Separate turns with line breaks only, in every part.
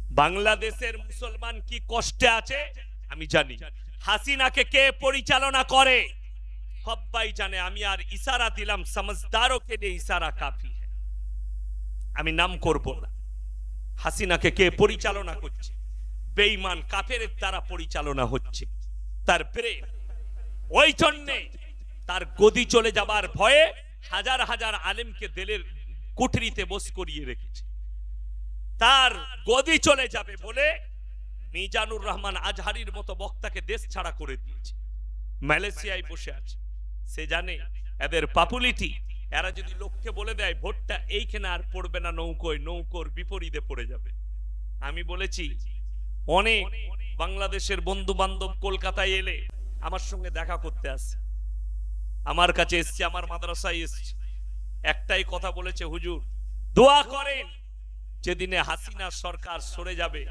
বাংলাদেশের মুসলমান কি কষ্টে আছে আমি জানি। হাসিনাকে কে পরিচালনা করে সবাই জানে। আমি আর ইশারা দিলাম, समझदारों के लिए ইশারা কাফি है। আমি নাম করব না। হাসিনাকে কে পরিচালনা করছে? বেঈমান কাফেরের দ্বারা পরিচালনা হচ্ছে। তার প্রেম, ওই জন্যে তার গদি চলে যাবার ভয়ে হাজার হাজার আলেমকে দিলের কুঠরিতে বস করিয়ে রেখেছে। তার গদি চলে যাবে বলে মিজানুর রহমান আজহারির মতো বক্তাকে দেশ ছাড়া করে দিয়েছে। মালয়েশিয়ায় বসে আছে। সে জানে এদের পপুলারিটি, এরা যদি লোককে বলে দেয় ভোটটা এইখানে আর পড়বে না নৌকোয়, নৌকোর বিপরীতে পড়ে যাবে। আমি বলেছি অনেক বাংলাদেশের বন্ধু বান্ধব কলকাতায় এলে আমার সঙ্গে দেখা করতে আসে, আমার কাছে এসছে, আমার মাদ্রাসায় এসছে। একটাই কথা বলেছে, হুজুর দোয়া করেন যেদিনে হাসিনা সরকার সরে যাবে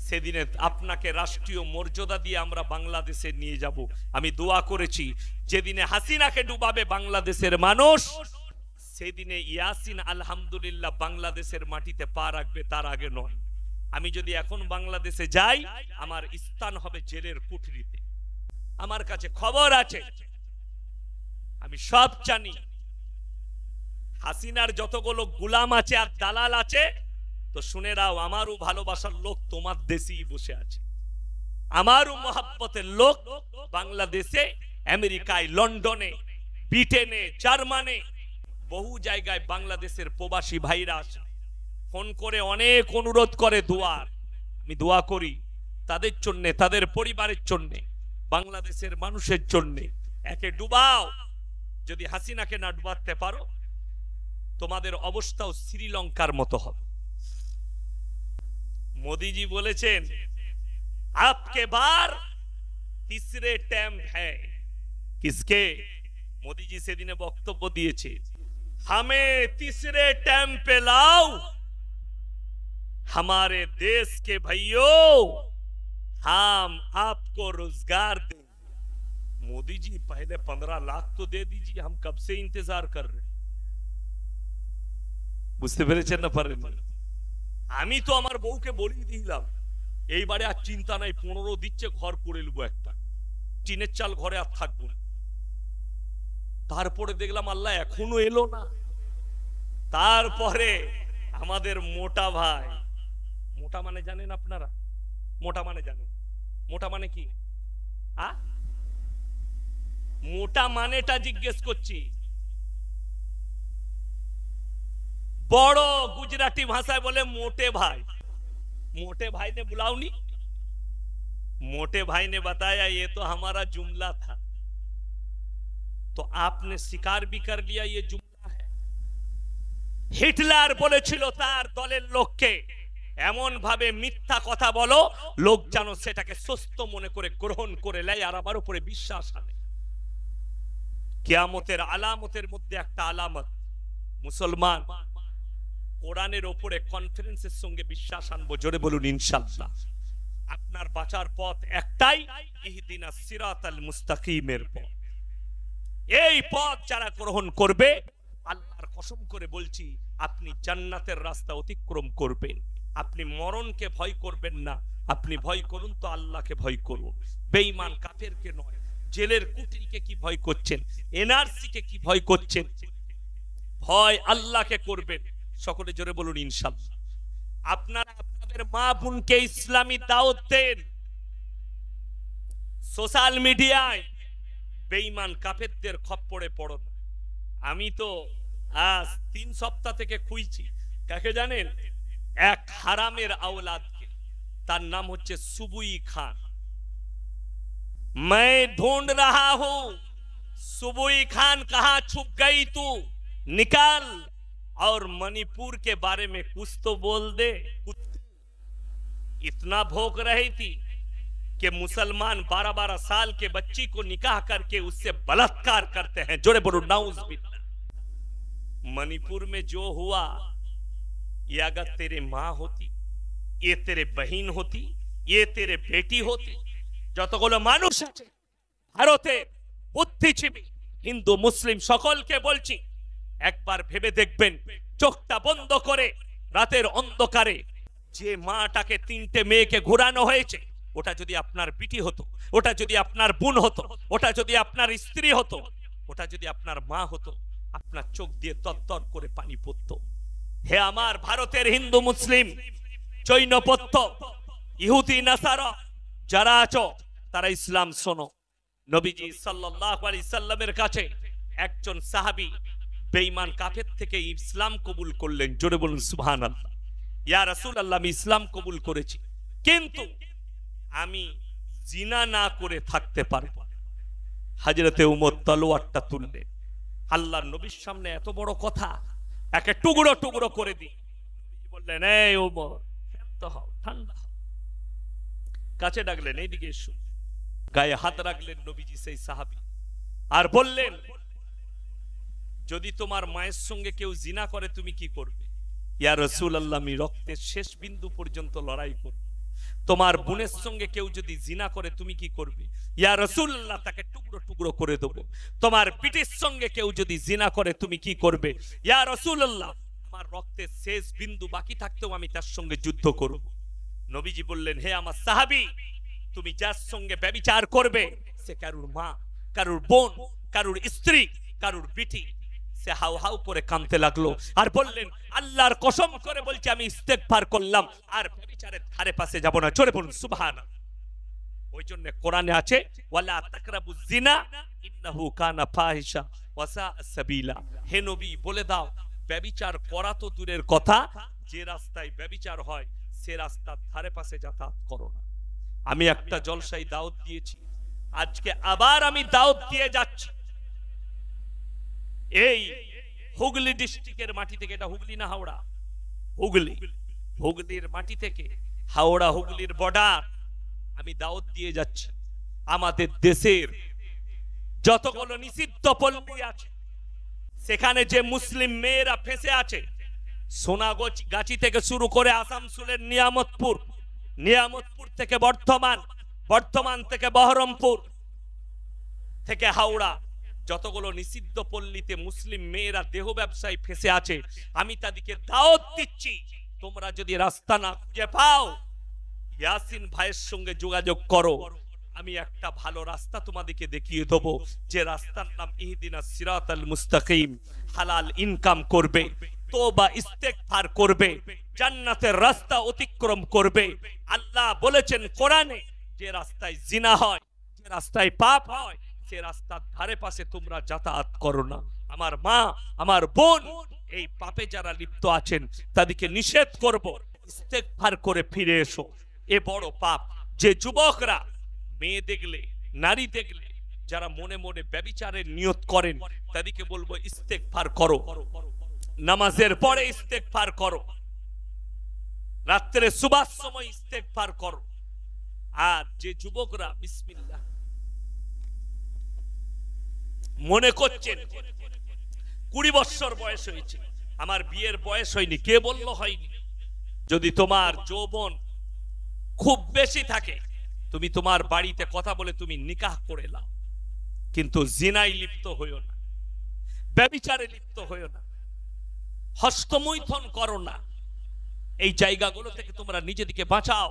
সেদিনে আপনাকে রাষ্ট্রীয় মর্যাদা দিয়ে আমরা বাংলাদেশে নিয়ে যাব। আমি দোয়া করেছি যেদিনে হাসিনাকে ডুবাবে বাংলাদেশের মানুষ সেদিনে ইয়াসিন আলহামদুলিল্লাহ বাংলাদেশের মাটিতে পা রাখবে, তার আগে নয়। আমি যদি এখন বাংলাদেশে যাই আমার স্থান হবে জেলের কুঠরিতে। আমার কাছে খবর আছে, আমি সব জানি। হাসিনার যতগুলো গোলাম আছে আর দালাল আছে তো শুনে রাও, আমারও ভালোবাসার লোক তোমার দেশেই বসে আছে। আমারও মহাব্বতের লোক বাংলাদেশে, আমেরিকায়, লন্ডনে, ব্রিটেনে, জার্মানে, বহু জায়গায় বাংলাদেশের প্রবাসী ভাইরা আছে। ফোন করে অনেক অনুরোধ করে দোয়ার। আমি দোয়া করি তাদের জন্য, তাদের পরিবারের জন্য, বাংলাদেশের মানুষের জন্য। একে ডুবাও, যদি হাসিনাকে না ডুবাতে পারো তোমাদের অবস্থাও শ্রীলঙ্কার মতো হবে। মোদীজি বলেছেন आपके बार तीसरे टाइम है। किसके? मोदीजी সেদিনে বক্তব্য দিয়েছে, हमें तीसरे टाइम पे लाओ, हमारे देश के भाइयों, हम आपको रोजगार देंगे। मोदी जी पहले 15 लाख तो दे दीजिए, हम कब से इंतजार कर रहे हैं। বুঝতে পেরেছেন না পারেন? আমি তো আমার বউকে বলি দিলাম এইবারে আর চিন্তা নাই, 15 দিচ্ছে, ঘর করে নেবো একটা, টিনের চাল ঘরে আর থাকবো না। তারপরে দেখলাম আল্লাহ এখনো এলো না। তারপরে আমাদের মোটা ভাই, মোটা মানে জানেন আপনারা? মোটা মানে জানেন? মোটা মানে কি? মোটা মানেটা জিজ্ঞেস করছি। বড় गुजराती भाषा बोले मोटे भाई। मोटे भाई ने बुलाओ नहीं, मोटे भाई ने बताया ये तो हमारा जुमला था, तो आपने स्वीकार भी कर लिया ये जुमला है। হিটলার বলেছিল তার দলের লোককে এমন ভাবে মিথ্যা কথা বলো লোক যেন সেটাকে সত্য মনে করে গ্রহণ করে নেয় আর আমার উপরে বিশ্বাস আনে। কিয়ামতের আলামতের মধ্যে একটা আলামত, মুসলমান কোরআনের উপরে কনফিডেন্সের সঙ্গে বিশ্বাস আনবো। জোরে বলুন ইনশাআল্লাহ। আপনার বাঁচার পথ একটাই, ইহদিনাস সিরাতাল মুস্তাকিমের পথ। এই পথ যারা গ্রহণ করবে আল্লাহর কসম করে বলছি আপনি জান্নাতের রাস্তা অতিক্রম করবেন। আপনি মরণকে ভয় করবেন না, আপনি ভয় করুন তো আল্লাহকে ভয় করুন। বেঈমান কাফেরকে নয়। জেলের কুটরিকে কি ভয় করছেন? এনআরসি কে কি ভয় করছেন? ভয় আল্লাহকে করবেন। সকলে জোরে বলুন ইনশাআল্লাহ। আপনারা আপনাদের মা বোনকে ইসলামী দাওয়াত দেন। সোশ্যাল মিডিয়ায় বেঈমান কাফেরদের খপ্পরে পড়ো না। আমি তো আজ 3 সপ্তাহ থেকে খুঁজছি, কাকে জানেন? এক হারামের আওলাদকে, তার নাম হচ্ছে সুবুই খান। मैं ढूंढ रहा हूं सुबुई खान कहां छुप गई तू, निकाल और मणिपुर के बारे में कुछ तो बोल दे। इतना भोग रही थी कि मुसलमान 12-12 साल के बच्ची को निकाह करके उससे बलात्कार करते हैं। जोरे बोलो नाउज बिल्लाह। मणिपुर में जो हुआ ये अगर तेरे मां होती, ये तेरे बहन होती, ये तेरे बेटी होती, যতগুলো মানুষ আছে ভারতে বুদ্ধিজীবী হিন্দু মুসলিম সকলকে বলছি একবার ভেবে দেখবেন, চোখটা বন্ধ করে রাতের অন্ধকারে যে মাটাকে তিনটে মেয়েকে ঘোরানো হয়েছে, ওটা যদি আপনার বিটি হতো, ওটা যদি আপনার বোন হতো, ওটা যদি আপনার স্ত্রী হতো, ওটা যদি আপনার মা হতো, আপনার চোখ দিয়ে দরদর করে পানি পড়তো। হে আমার ভারতের হিন্দু মুসলিম জৈনপত্য ইহুদি নাসারা যারা আছো, তারা ইসলাম শোনো। নবীজি সাল্লাল্লাহু আলাইহি সাল্লামের কাছে একজন সাহাবী বেঈমান কাফের থেকে ইসলাম কবুল করলেন। জোরে বলুন সুবহানাল্লাহ। ইয়া রাসূলুল্লাহ, আমি ইসলাম কবুল করেছি, কিন্তু আমি জিনা না করে থাকতে পারবো। হযরতে উমর তলোয়ারটা তুললেন। আল্লাহর নবীর সামনে এত বড় কথা, একে টুকরো টুকরো করে দিই। নবীজি বললেন, এই উমর, শান্ত হও, ঠান্ডা হও। কাছে ডাকলেন, এইদিকে এসো। গায়ে হাত রাখলেন নবীজি সেই সাহাবী, আর বললেন, যদি তোমার মায়ের সঙ্গে কেউ জিনা করে তুমি কি করবে? ইয়া রাসূলুল্লাহ, আমি রক্তের শেষ বিন্দু পর্যন্ত লড়াই করব। তোমার বোনের সঙ্গে কেউ যদি জিনা করে তুমি কি করবে? ইয়া রাসূলুল্লাহ, তাকে টুকরো টুকরো করে দেব। তোমার পিঠের সঙ্গে কেউ যদি জিনা করে তুমি কি করবে? ইয়া রাসূলুল্লাহ, আমার রক্তের শেষ বিন্দু বাকি থাকতেও আমি তার সঙ্গে যুদ্ধ করব। নবীজি বললেন, হে আমার সাহাবী, তুমি যার সঙ্গে ব্যভিচার করবে সে কারুর মা, কারুর বোন, কারুর স্ত্রী, কারুর বিটি। সে হাউ হাউ করে কাঁদতে লাগলো আর বললেন, আল্লাহর কসম করে বলছি আমি ইস্তেগফার করলাম, আর ব্যভিচারের ধারে পাশে যাব না। জোরে বলুন সুবহানাল্লাহ। ওই জন্য কোরআনে আছে, ওয়ালা তাকরাবুজ জিনা ইন্নাহু কানা ফাহিশা ওয়া সা সাবিলা। হে নবী, বলে দাও, ব্যভিচার করা তো দূরের কথা, যে রাস্তায় ব্যভিচার হয় সে রাস্তার ধারে পাশে যাতায়াত করো না। আমি একটা জলসাই দাওয়াত দিয়েছি, আজকে আবার আমি দাওয়াত দিয়ে যাচ্ছি। এই হুগলি ডিস্ট্রিক্টের মাটি থেকে, এটা হুগলি না হাওড়া, হুগলি, হুগলির মাটি থেকে হাওড়া হুগলির বর্ডার আমি দাওয়াত দিয়ে যাচ্ছি। আমাদের দেশের যতগুলো নিষিদ্ধ পল্লী আছে, সেখানে যে মুসলিম মেয়েরা ফেঁসে আছে, সোনাগাছি থেকে শুরু করে আসানসোলের নিয়ামতপুর, নিয়ামতপুর থেকে বর্ধমান, বর্ধমান থেকে বহরমপুর থেকে হাওড়া, যতগুলো নিষিদ্ধ পল্লীতে মুসলিম মেয়েরা দেহ ব্যবসায় ফেঁসে আছে, আমি তাদেরকে দাওয়াত দিচ্ছি, তোমরা যদি রাস্তা না খুঁজে পাও, ইয়াসিন ভাইয়ের সঙ্গে যোগাযোগ করো। আমি একটা ভালো রাস্তা তোমাদেরকে দেখিয়ে দেবো, যে রাস্তার নাম ইহদিনাস সিরাতাল মুস্তাকিম। হালাল ইনকাম করবে, তওবা ইস্তেগফার করবে, জান্নাতের রাস্তা অতিক্রম করবে। আল্লাহ বলেছেন কোরআনে, যে রাস্তায় জিনা হয়, যে রাস্তায় পাপ হয়, সে রাস্তার ধারে পাশে তোমরা যাতায়াত করো না। আমার মা, আমার বোন, এই পাপে যারা লিপ্ত আছেন তাদেরকে নিষেধ করব, ইস্তেগফার করে ফিরে এসো। এ বড় পাপ। যে যুবকরা মেয়ে দেখলে, নারী দেখলে যারা মনে মনে ব্যভিচারের নিয়ত করেন, তাদেরকে বলবো ইস্তেগফার করো, নামাজের পরে ইস্তেগফার করো, রাত্রে সুবহার সময় ইস্তেগফার করো। আর যে যুবকরা বিসমিল্লাহ মনে করছেন 20 বছর বয়স হয়েছে, আমার বিয়ের বয়স হয়নি, কে বললো হয়নি? যদি তোমার যৌবন খুব বেশি থাকে, তুমি তোমার বাড়িতে কথা বলে তুমি নিকাহ করে নাও, কিন্তু জিনায় লিপ্ত হইও না, ব্যভিচারে লিপ্ত হইও না, হস্তমৈথুন করো না। এই জায়গাগুলো থেকে তোমরা নিজেদেরকে বাঁচাও।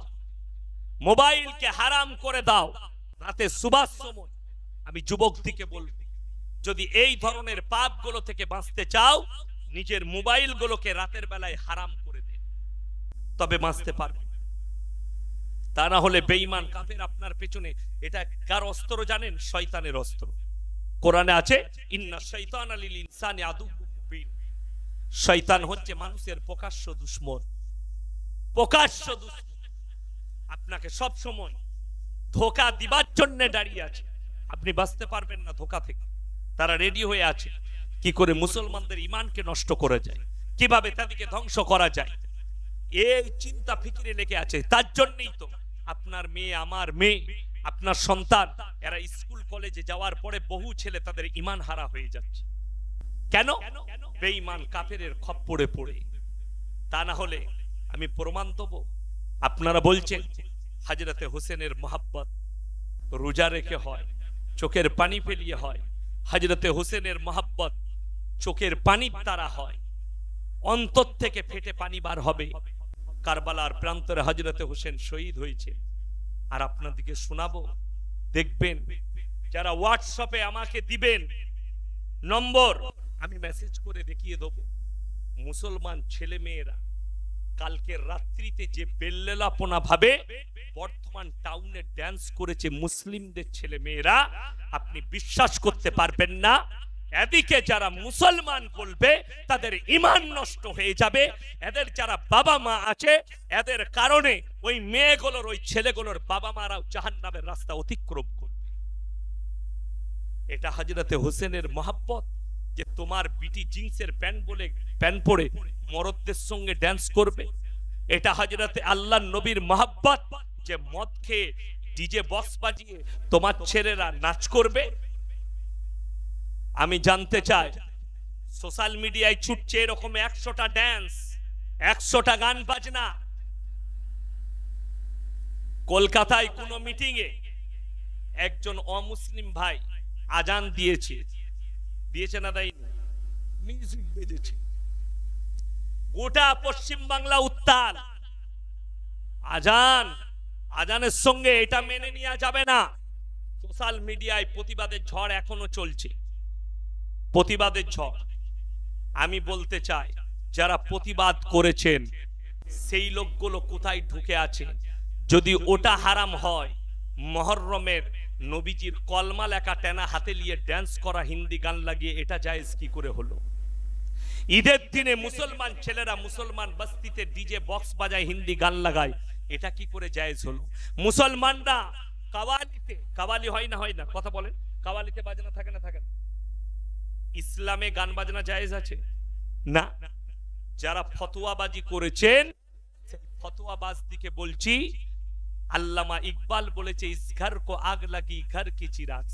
মোবাইলকে হারাম করে দাও। রাতে সুবহার সময় আমি যুবকদিকে বলবো, যদি এই ধরনের পাপগুলো থেকে বাঁচতে চাও, নিজের মোবাইলগুলোকে রাতের বেলায় হারাম করে দে, তবে বাঁচতে পারবে। তা না হলে বেঈমান কাফের আপনার পেছনে, এটা কার অস্ত্র জানেন? শয়তানের অস্ত্র। কোরআনে আছে, ইন্না শাইতানা লিল ইনসানি আদুউম মুবিন। শয়তান হচ্ছে মানুষের প্রকাশ্য দুশমন, প্রকাশ্য দুশমন। আপনাকে সব সময় ধোঁকা দিবার জন্য দাঁড়িয়ে আছে, আপনি বাঁচতে পারবেন না ধোঁকা থেকে। তারা রেডি হয়ে আছে কি করে মুসলমানদের ঈমানকে নষ্ট করা যায়, কিভাবে তাদেরকে ধ্বংস করা যায়, এই চিন্তা ফিকিরে লেগে আছে। তার জন্যই তো আপনার মেয়ে, আমার মেয়ে, আপনার সন্তান, এরা স্কুল কলেজে যাওয়ার পরে বহু ছেলে তাদের ঈমান হারা হয়ে যাচ্ছে। কেন? বেঈমান কাফেরের খপ্পরে পড়ে। তা না হলে আমি প্রমাণ দেব। আপনারা বলছেন হযরতে হোসেনের মহব্বত রোজা রেখে হয়, চোখের পানি ফেলিয়ে হয়। হযরতে হোসেনের মহব্বত চোখের পানি দ্বারা হয়, অন্তর থেকে ফেটে পানি বার হবে, কারবালার প্রান্তরে হযরতে হোসেন শহীদ হয়েছে। আর আপনাদেরকে শোনাবো, দেখবেন যারা হোয়াটসঅ্যাপে আমাকে দিবেন নম্বর, আমি মেসেজ করে দেখিয়ে দেবো। মুসলমান ছেলে মেয়েরা কালকে রাত্রিতে যে বেল্লেলাপনা ভাবে বর্ধমান টাউনে ড্যান্স করেছে মুসলিমদের ছেলে মেয়েরা, আপনি বিশ্বাস করতে পারবেন না। এদিকে যারা মুসলমান বলবে তাদের ঈমান নষ্ট হয়ে যাবে, এদের যারা বাবা মা আছে এদের কারণে ওই মেয়েগুলোর ওই ছেলেগুলোর বাবা মারাও জাহান্নামের রাস্তা অতিক্রম করবে। এটা হযরতে হোসেনের মহব্বত যে তোমার বিটি জিন্সের প্যান্ট বলে প্যান্ট পরে মরদদের সঙ্গে ড্যান্স করবে। এটা হযরতে আল্লাহর নবীর মহব্বত যে মদ খেয়ে ডিজে বক্স বাজিয়ে তোমার ছেলেরা নাচ করবে। আমি জানতে চাই, সোশ্যাল মিডিয়ায় ছুটছে এরকম 100টা ড্যান্স, 100টা গান বাজনা। কলকাতায় কোনো মিটিং এ একজন অমুসলিম ভাই আজান দিয়েছে না দেয়নি, মিউজিক বেজেছে, গোটা পশ্চিম বাংলা উত্তাল। আজানের সঙ্গে এটা মেনে নেওয়া যাবে না। সোশ্যাল মিডিয়ায় প্রতিবাদের ঝড় এখনো চলছে, প্রতিবাদের ঝড়। আমি বলতে চাই, যারা প্রতিবাদ করেছেন সেই লোকগুলো কোথায় ঢুকে আছে? যদি ওটা হারাম হয়, মুহররমের নবীজির কলমা লেখা টেনা হাতে নিয়ে ড্যান্স করা, হিন্দি গান লাগিয়ে, এটা জায়েজ কি করে হলো? ঈদের দিনে মুসলমান ছেলেরা মুসলমান বস্তিতে ডিজে বক্স বাজায়, হিন্দি গান লাগায়, এটা কি করে জায়েজ হলো? মুসলমানরা কাওয়ালিতে, কাওয়ালি হয় না কথা বলেন, কাওয়ালিতে বাজনা থাকে না? ইসলামে গান বাজনা জায়েজ আছে না? যারা ফতোয়াবাজি করেছেন সেই ফতোয়াবাজদিকে বলছি, আল্লামা ইকবাল বলেছে, ইস ঘর কো আগ লাগি ঘর কি চিরাগ।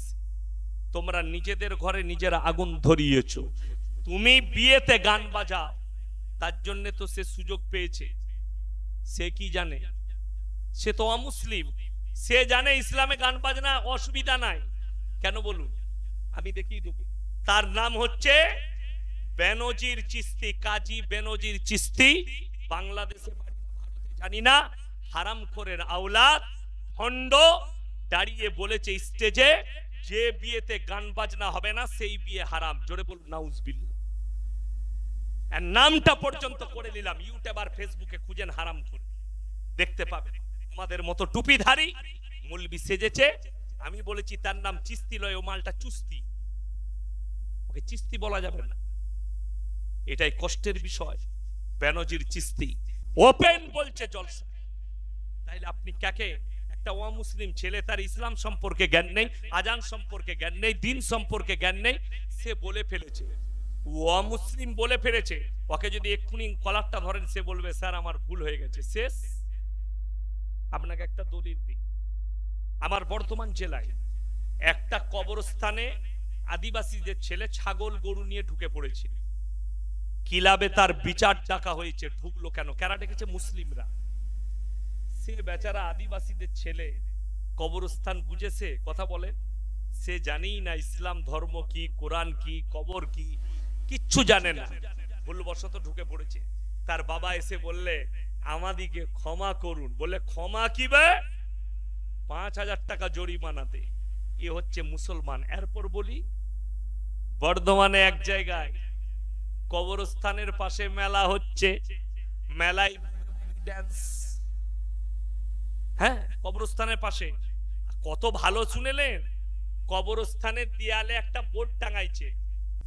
তোমরা নিজেদের ঘরে নিজেরা আগুন ধরিয়েছো। তুমি বিয়েতে গান বাজাও, তার জন্য তো সে সুযোগ পেয়েছে। সে কি জানে? সে তো অমুসলিম, সে জানে ইসলামে গান বাজনা অসুবিধা নাই। কেন বলুন, আমি দেখিয়ে দেবো। তার নাম হচ্ছে বেনজির চিস্তি, কাজী বেনজির চিস্তি। বাংলাদেশে বাড়ি না ভারতে জানি না, হারামখোরের আওলাদ, ভণ্ড, দাঁড়িয়ে বলেছে স্টেজে, যে বিয়েতে গান বাজনা হবে না সেই বিয়ে হারাম। জোরে বলুন নাউজুবিল্লাহ। এর নামটা পর্যন্ত করে নিলাম, ইউটিউব আর ফেসবুকে খুঁজেন হারামখোর, দেখতে পাবেন। আমাদের মতো টুপিধারী মৌলবি সেজেছে। আমি বলেছি তার নাম চিস্তি লয়, ও মালটা চুস্তি, ওকে চিস্তি বলা যাবে না। এটাই কষ্টের বিষয়। বেনজির চিস্তি ওপেন বলছে জলসা। তাইলে আপনি কাকে? একটা অমুসলিম ছেলে, তার ইসলাম সম্পর্কে জ্ঞান নেই, আজান সম্পর্কে জ্ঞান নেই, দিন সম্পর্কে জ্ঞান নেই, সে বলে ফেলেছে, অমুসলিম বলে ফেলেছে। ওকে যদি এক্ষুনি কলারটা ধরেন, সে বলবে স্যার আমার ভুল হয়ে গেছে, শেষ। আপনাকে একটা দলিল দিই। আমার বর্ধমান জেলায় একটা কবরস্থানে আদিবাসীদের ছেলে ছাগল গরু নিয়ে ঢুকে পড়েছিল। কিলাবে তার বিচার ডাকা হয়েছে। ঢুকলো কেন? কারা ডেকেছে? মুসলিমরা। সে বেচারা আদিবাসীদের ছেলে কবরস্থান বুঝেছে? কথা বলেন। সে জানেই না ইসলাম ধর্ম কি, কোরআন কি, কবর কি, কিচ্ছু জানে না। ভুলবশত ঢুকে পড়েছে। তার বাবা এসে বললে, আমাদিকে ক্ষমা করুন। বলে, ক্ষমা কি বে? 5000 টাকা জরিমানা দে। এ হচ্ছে মুসলমান। এরপর বলি, বর্ধমানে এক জায়গায় কবরস্থানের পাশে মেলা হচ্ছে, মেলায় ড্যান্স। হ্যাঁ, কবরস্থানের পাশে। কত ভালো শুনেলেন? কবরস্থানের দেয়ালে একটা বোর্ড টাঙাইছে,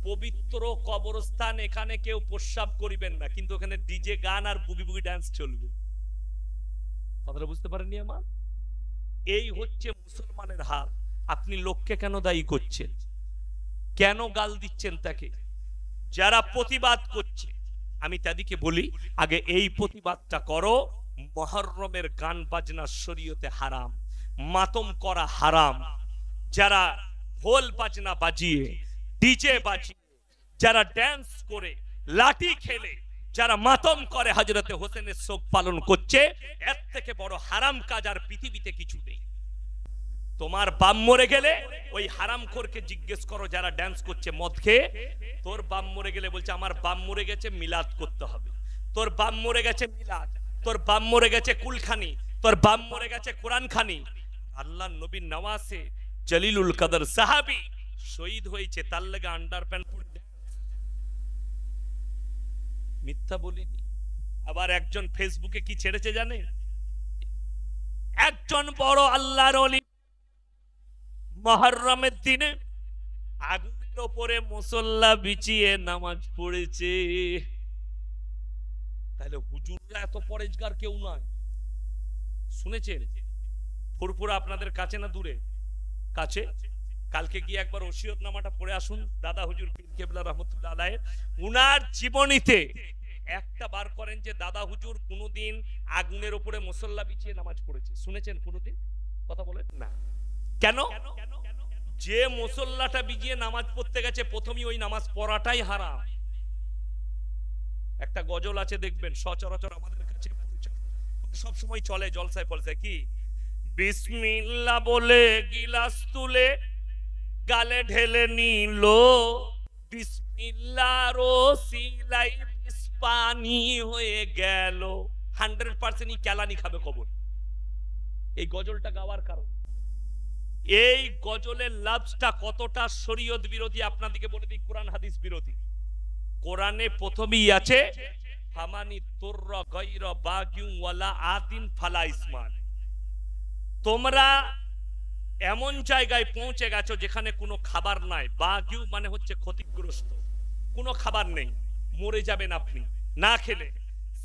পবিত্র কবরস্থান, এখানে কেউ প্রস্রাব করিবেন না, কিন্তু ওখানে ডিজে গান আর বুগি বুগি ডান্স চলবে। কথাটা বুঝতে পারেননি আমার? এই হচ্ছে মুসলমানের হাল। আপনি লোককে কেন দায়ী করছেন? কেন গাল দিচ্ছেন তাকে? যারা প্রতিবাদ করছে, আমি তাদেরকে বলি, আগে এই প্রতিবাদটা করো। মুহররমের গান বাজনা শরীয়তে হারাম, মাতম করা হারাম। যারা ঢোল বাজনা বাজিয়ে, ডিজে বাজিয়ে, যারা ড্যান্স করে, লাঠি খেলে, যারা মাতম করে হযরতে হোসেনের শোক পালন করছে, এর থেকে বড় হারাম কাজ আর পৃথিবীতে কিছু নেই। তোমার বাপ মরে গেলে ওই হারামখোরকে জিজ্ঞেস করো, যারা ড্যান্স করছে মদ খেয়ে, তোর বাপ মরে গেলে বলছে আমার বাপ মরে গেছে, মিলাদ করতে হবে। তোর বাপ মরে গেছে, মিলাদ। তোর বাপ মরে গেছে কুলখানি, তোর বাপ মরে গেছে কোরআন খানি। আল্লাহ নবীর নওয়াসে জলিলুল কদর সাহাবী শহীদ হয়েছে, তার লাগা আন্ডারপ্যান্ট পরে মিথ্যা বলিনি। আবার একজন ফেসবুকে কি ছেড়েছে জানে, একজন বড় আল্লাহর ওলি মুহররমের দিনে আগুনের উপরে মুসল্লা বিছিয়ে নামাজ পড়েছে। তাহলে হুজুররা এত পরেজগার কেউ নয়। শুনেছেন ফুরফুরা আপনাদের কাছে না দূরে? কাছে। কালকে গিয়ে একবার ওসিয়ত নামাটা পড়ে আসুন দাদা হুজুর পীর কেবলা রহমতুল্লাহ আলাইহি। উনার জীবনীতে একটা বার করেন যে দাদা হুজুর কোনোদিন আগুনের উপরে মুসল্লা বিছিয়ে নামাজ পড়েছে। শুনেছেন কোনোদিন? কথা বলেন না। কেন? যে মুসল্লাটা বিছিয়ে নামাজ পড়তে গেছে প্রথমেই ওই নামাজ পড়াটাই হারাম। একটা গজল আছে দেখবেন সচরাচর আমাদের কাছে সব সময় চলে জলসায় ফলসায়, কি বিসমিল্লাহ বলে গিলাস তুলে গালে ঢেলে নিল, বিসমিল্লাহর ওসিলাই বিষ পানি হয়ে গেল। 100% কেলানি খাবে কবর। এই গজলটা গাওয়ার কারণ, এই গজলের লাফজটা কতটা শরীয়ত বিরোধী আপনাদেরকে বলে দিই, কোরআন হাদিস বিরোধী। কোরআনে প্রথমেই আছে ফামানি তুররা গায়রা বাগিন ওয়ালা আদিন ফালা ইসমান। তোমরা এমন জায়গায় পৌঁছে গেছো যেখানে কোনো খাবার নাই। বাগিউ মানে হচ্ছে ক্ষতিগ্রস্ত, কোনো খাবার নেই, মরে যাবেন আপনি না খেলে।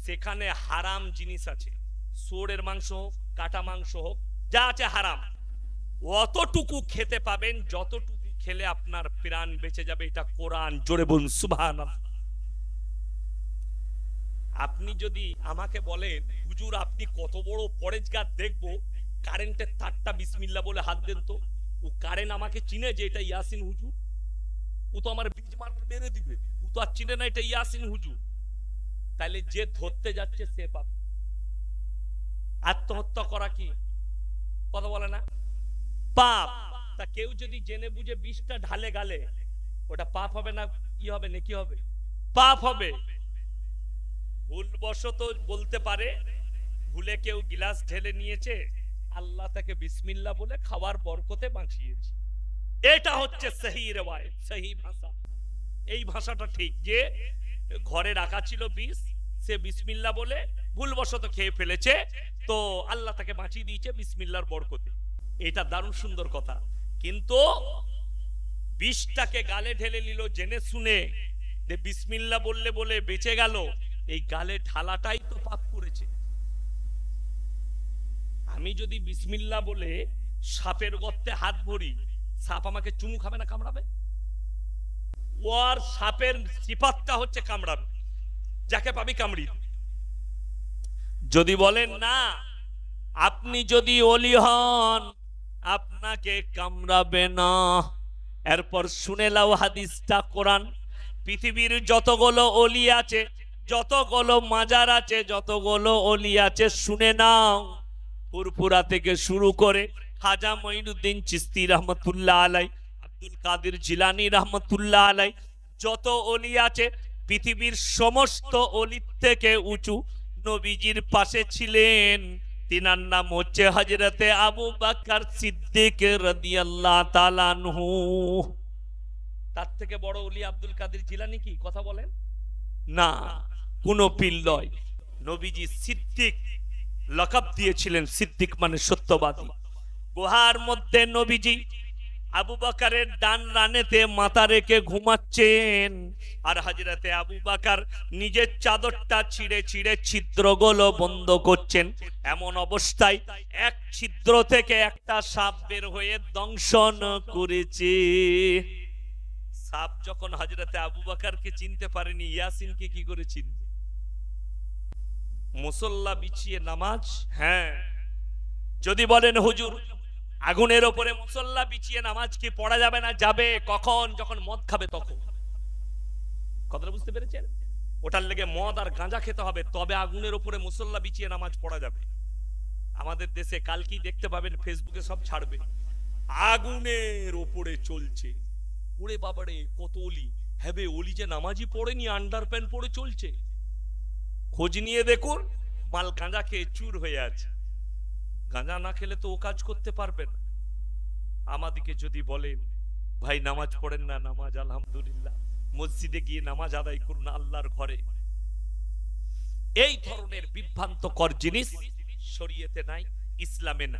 সেখানে হারাম জিনিস আছে, শুয়োরের মাংস হোক, কাটা মাংস হোক, যা আছে হারাম। অতটুকু খেতে পাবেন যতটুকু খেলে আপনার প্রাণ বেঁচে যাবে। এটা কোরআন। জোরে বলুন সুবহানাল্লাহ। আপনি যদি আমাকে বলেন হুজুর আপনি কত বড় পরেজগার, দেখবো কারেন্টের তারটা বিসমিল্লাহ বলে হাত দেন তো। ও কারেন্ট আমাকে চিনে যে এটা ইয়াসিন হুজুর? ও তো আমার বীজ মারার মেরে দিবে। ও তো আর চিনে না এটা ইয়াসিন হুজুর। তাইলে যে ধরতে যাচ্ছে সে পাপ। আত্মহত্যা করা কি কথা বলে না পাপ? তা কেউ যদি জেনে বুঝে বিষটা ঢালে গালে, ওটা পাপ হবে না কি হবে? নাকি হবে? পাপ হবে। ভুলবশত বলতে পারে ভুলে কেউ গিলাস ঢেলে নিয়েছে, আল্লাহ তাকে বিসমিল্লাহ বলে খাওয়ার বরকতে বাঁচিয়েছে। এটা হচ্ছে সহি রিওয়ায়াত, সহি ভাষা। এই ভাষাটা ঠিক যে ঘরে রাখা ছিল বিষ, সে বিসমিল্লাহ বলে ভুলবশত খেয়ে ফেলেছে, তো আল্লাহ তাকে বাঁচিয়ে দিয়েছে বিসমিল্লাহর বরকতে। এটা দারুণ সুন্দর কথা। কিন্তু বিষটাকে গালে ঢেলে নিল জেনে শুনে, যে বিসমিল্লাহ বললে বলে বেঁচে গেল, এই গালে ঢালাটাই তো পাপ করেছে। আমি যদি বিসমিল্লাহ বলে সাপের গর্তে হাত ভরি, সাপ আমাকে চুমু খাবে না কামড়াবে? ওর সাপের সিফাতটা হচ্ছে কামড়াবে, যাকে পাবি কামড়ি। যদি বলেন না আপনি যদি ওলি হন আপনাকে কামড়াবে না, এরপর শুনে লাও হাদিসটা কোরআন। পৃথিবীর যতগুলো ওলি আছে, যতগুলো মাজার আছে, যতগুলো ওলি আছে শুনে নাও। ফুরফুরা থেকে শুরু করে খাজা মঈনুদ্দিন চিশতি রহমতুল্লাহ আলাই, আব্দুল কাদের জিলানী রহমতুল্লাহ আলাই, যত ওলি আছে পৃথিবীর সমস্ত ওলির থেকে উঁচু নবীজির পাশে ছিলেন। তিনার নাম হচ্ছে হযরতে আবু বকর সিদ্দিক রাদিয়াল্লাহু তাআলা আনহু। তার থেকে বড় ওলি আব্দুল কাদের জিলানী কি কথা বলেন না? কোন পীর নয়। নবীজি সিদ্দিক লকাব দিয়েছিলেন, সিদ্দিক মানে সত্যবাদী। গুহার মধ্যে নবীজি আবু বকরের ডান রানেতে মাথা রেখে ঘুমাচ্ছেন, আর হযরতে আবু বকর নিজের চাদরটা ছিঁড়ে ছিঁড়ে ছিদ্রগুলো বন্ধ করছেন। এমন অবস্থায় এক ছিদ্র থেকে একটা সাপ বের হয়ে দংশন করেছে। সাপ যখন হযরতে আবু বকরকে চিনতে পারেনি, ইয়াসিনকে কি করে চিনবে? মুসল্লা বিছিয়ে নামাজ। হ্যাঁ, যদি বলেন হুজুর আগুনের ওপরে মুসল্লা বিছিয়ে নামাজ কি পড়া যাবে না? যাবে। কখন? যখন মদ খাবে তখন। কথাটা বুঝতে পেরেছেন? ওটার লেগে মদ আর গাঁজা খেতে হবে, তবে আগুনের ওপরে মুসল্লা বিছিয়ে নামাজ পড়া যাবে। আমাদের দেশে কালকেই দেখতে পাবেন ফেসবুকে সব ছাড়বে, আগুনের ওপরে চলছে। ওরে বাবারে কত ওলি, হ্যাঁ ওলি যে নামাজই পড়েনি, আন্ডারপ্যান্ট পরে চলছে। খোঁজ নিয়ে দেখুন, মাল গাঁজা খেয়ে চুর হয়ে আছে। গাঁজা না খেলে তো ও কাজ করতে পারবে না। আমাদিকে যদি বলেন ভাই নামাজ পড়েন না, নামাজ আলহামদুলিল্লাহ, মসজিদে গিয়ে নামাজ আদায় করুন আল্লাহর ঘরে, এই ধরনের বিভ্রান্তকর জিনিস শরীয়তে নাই, ইসলামে না,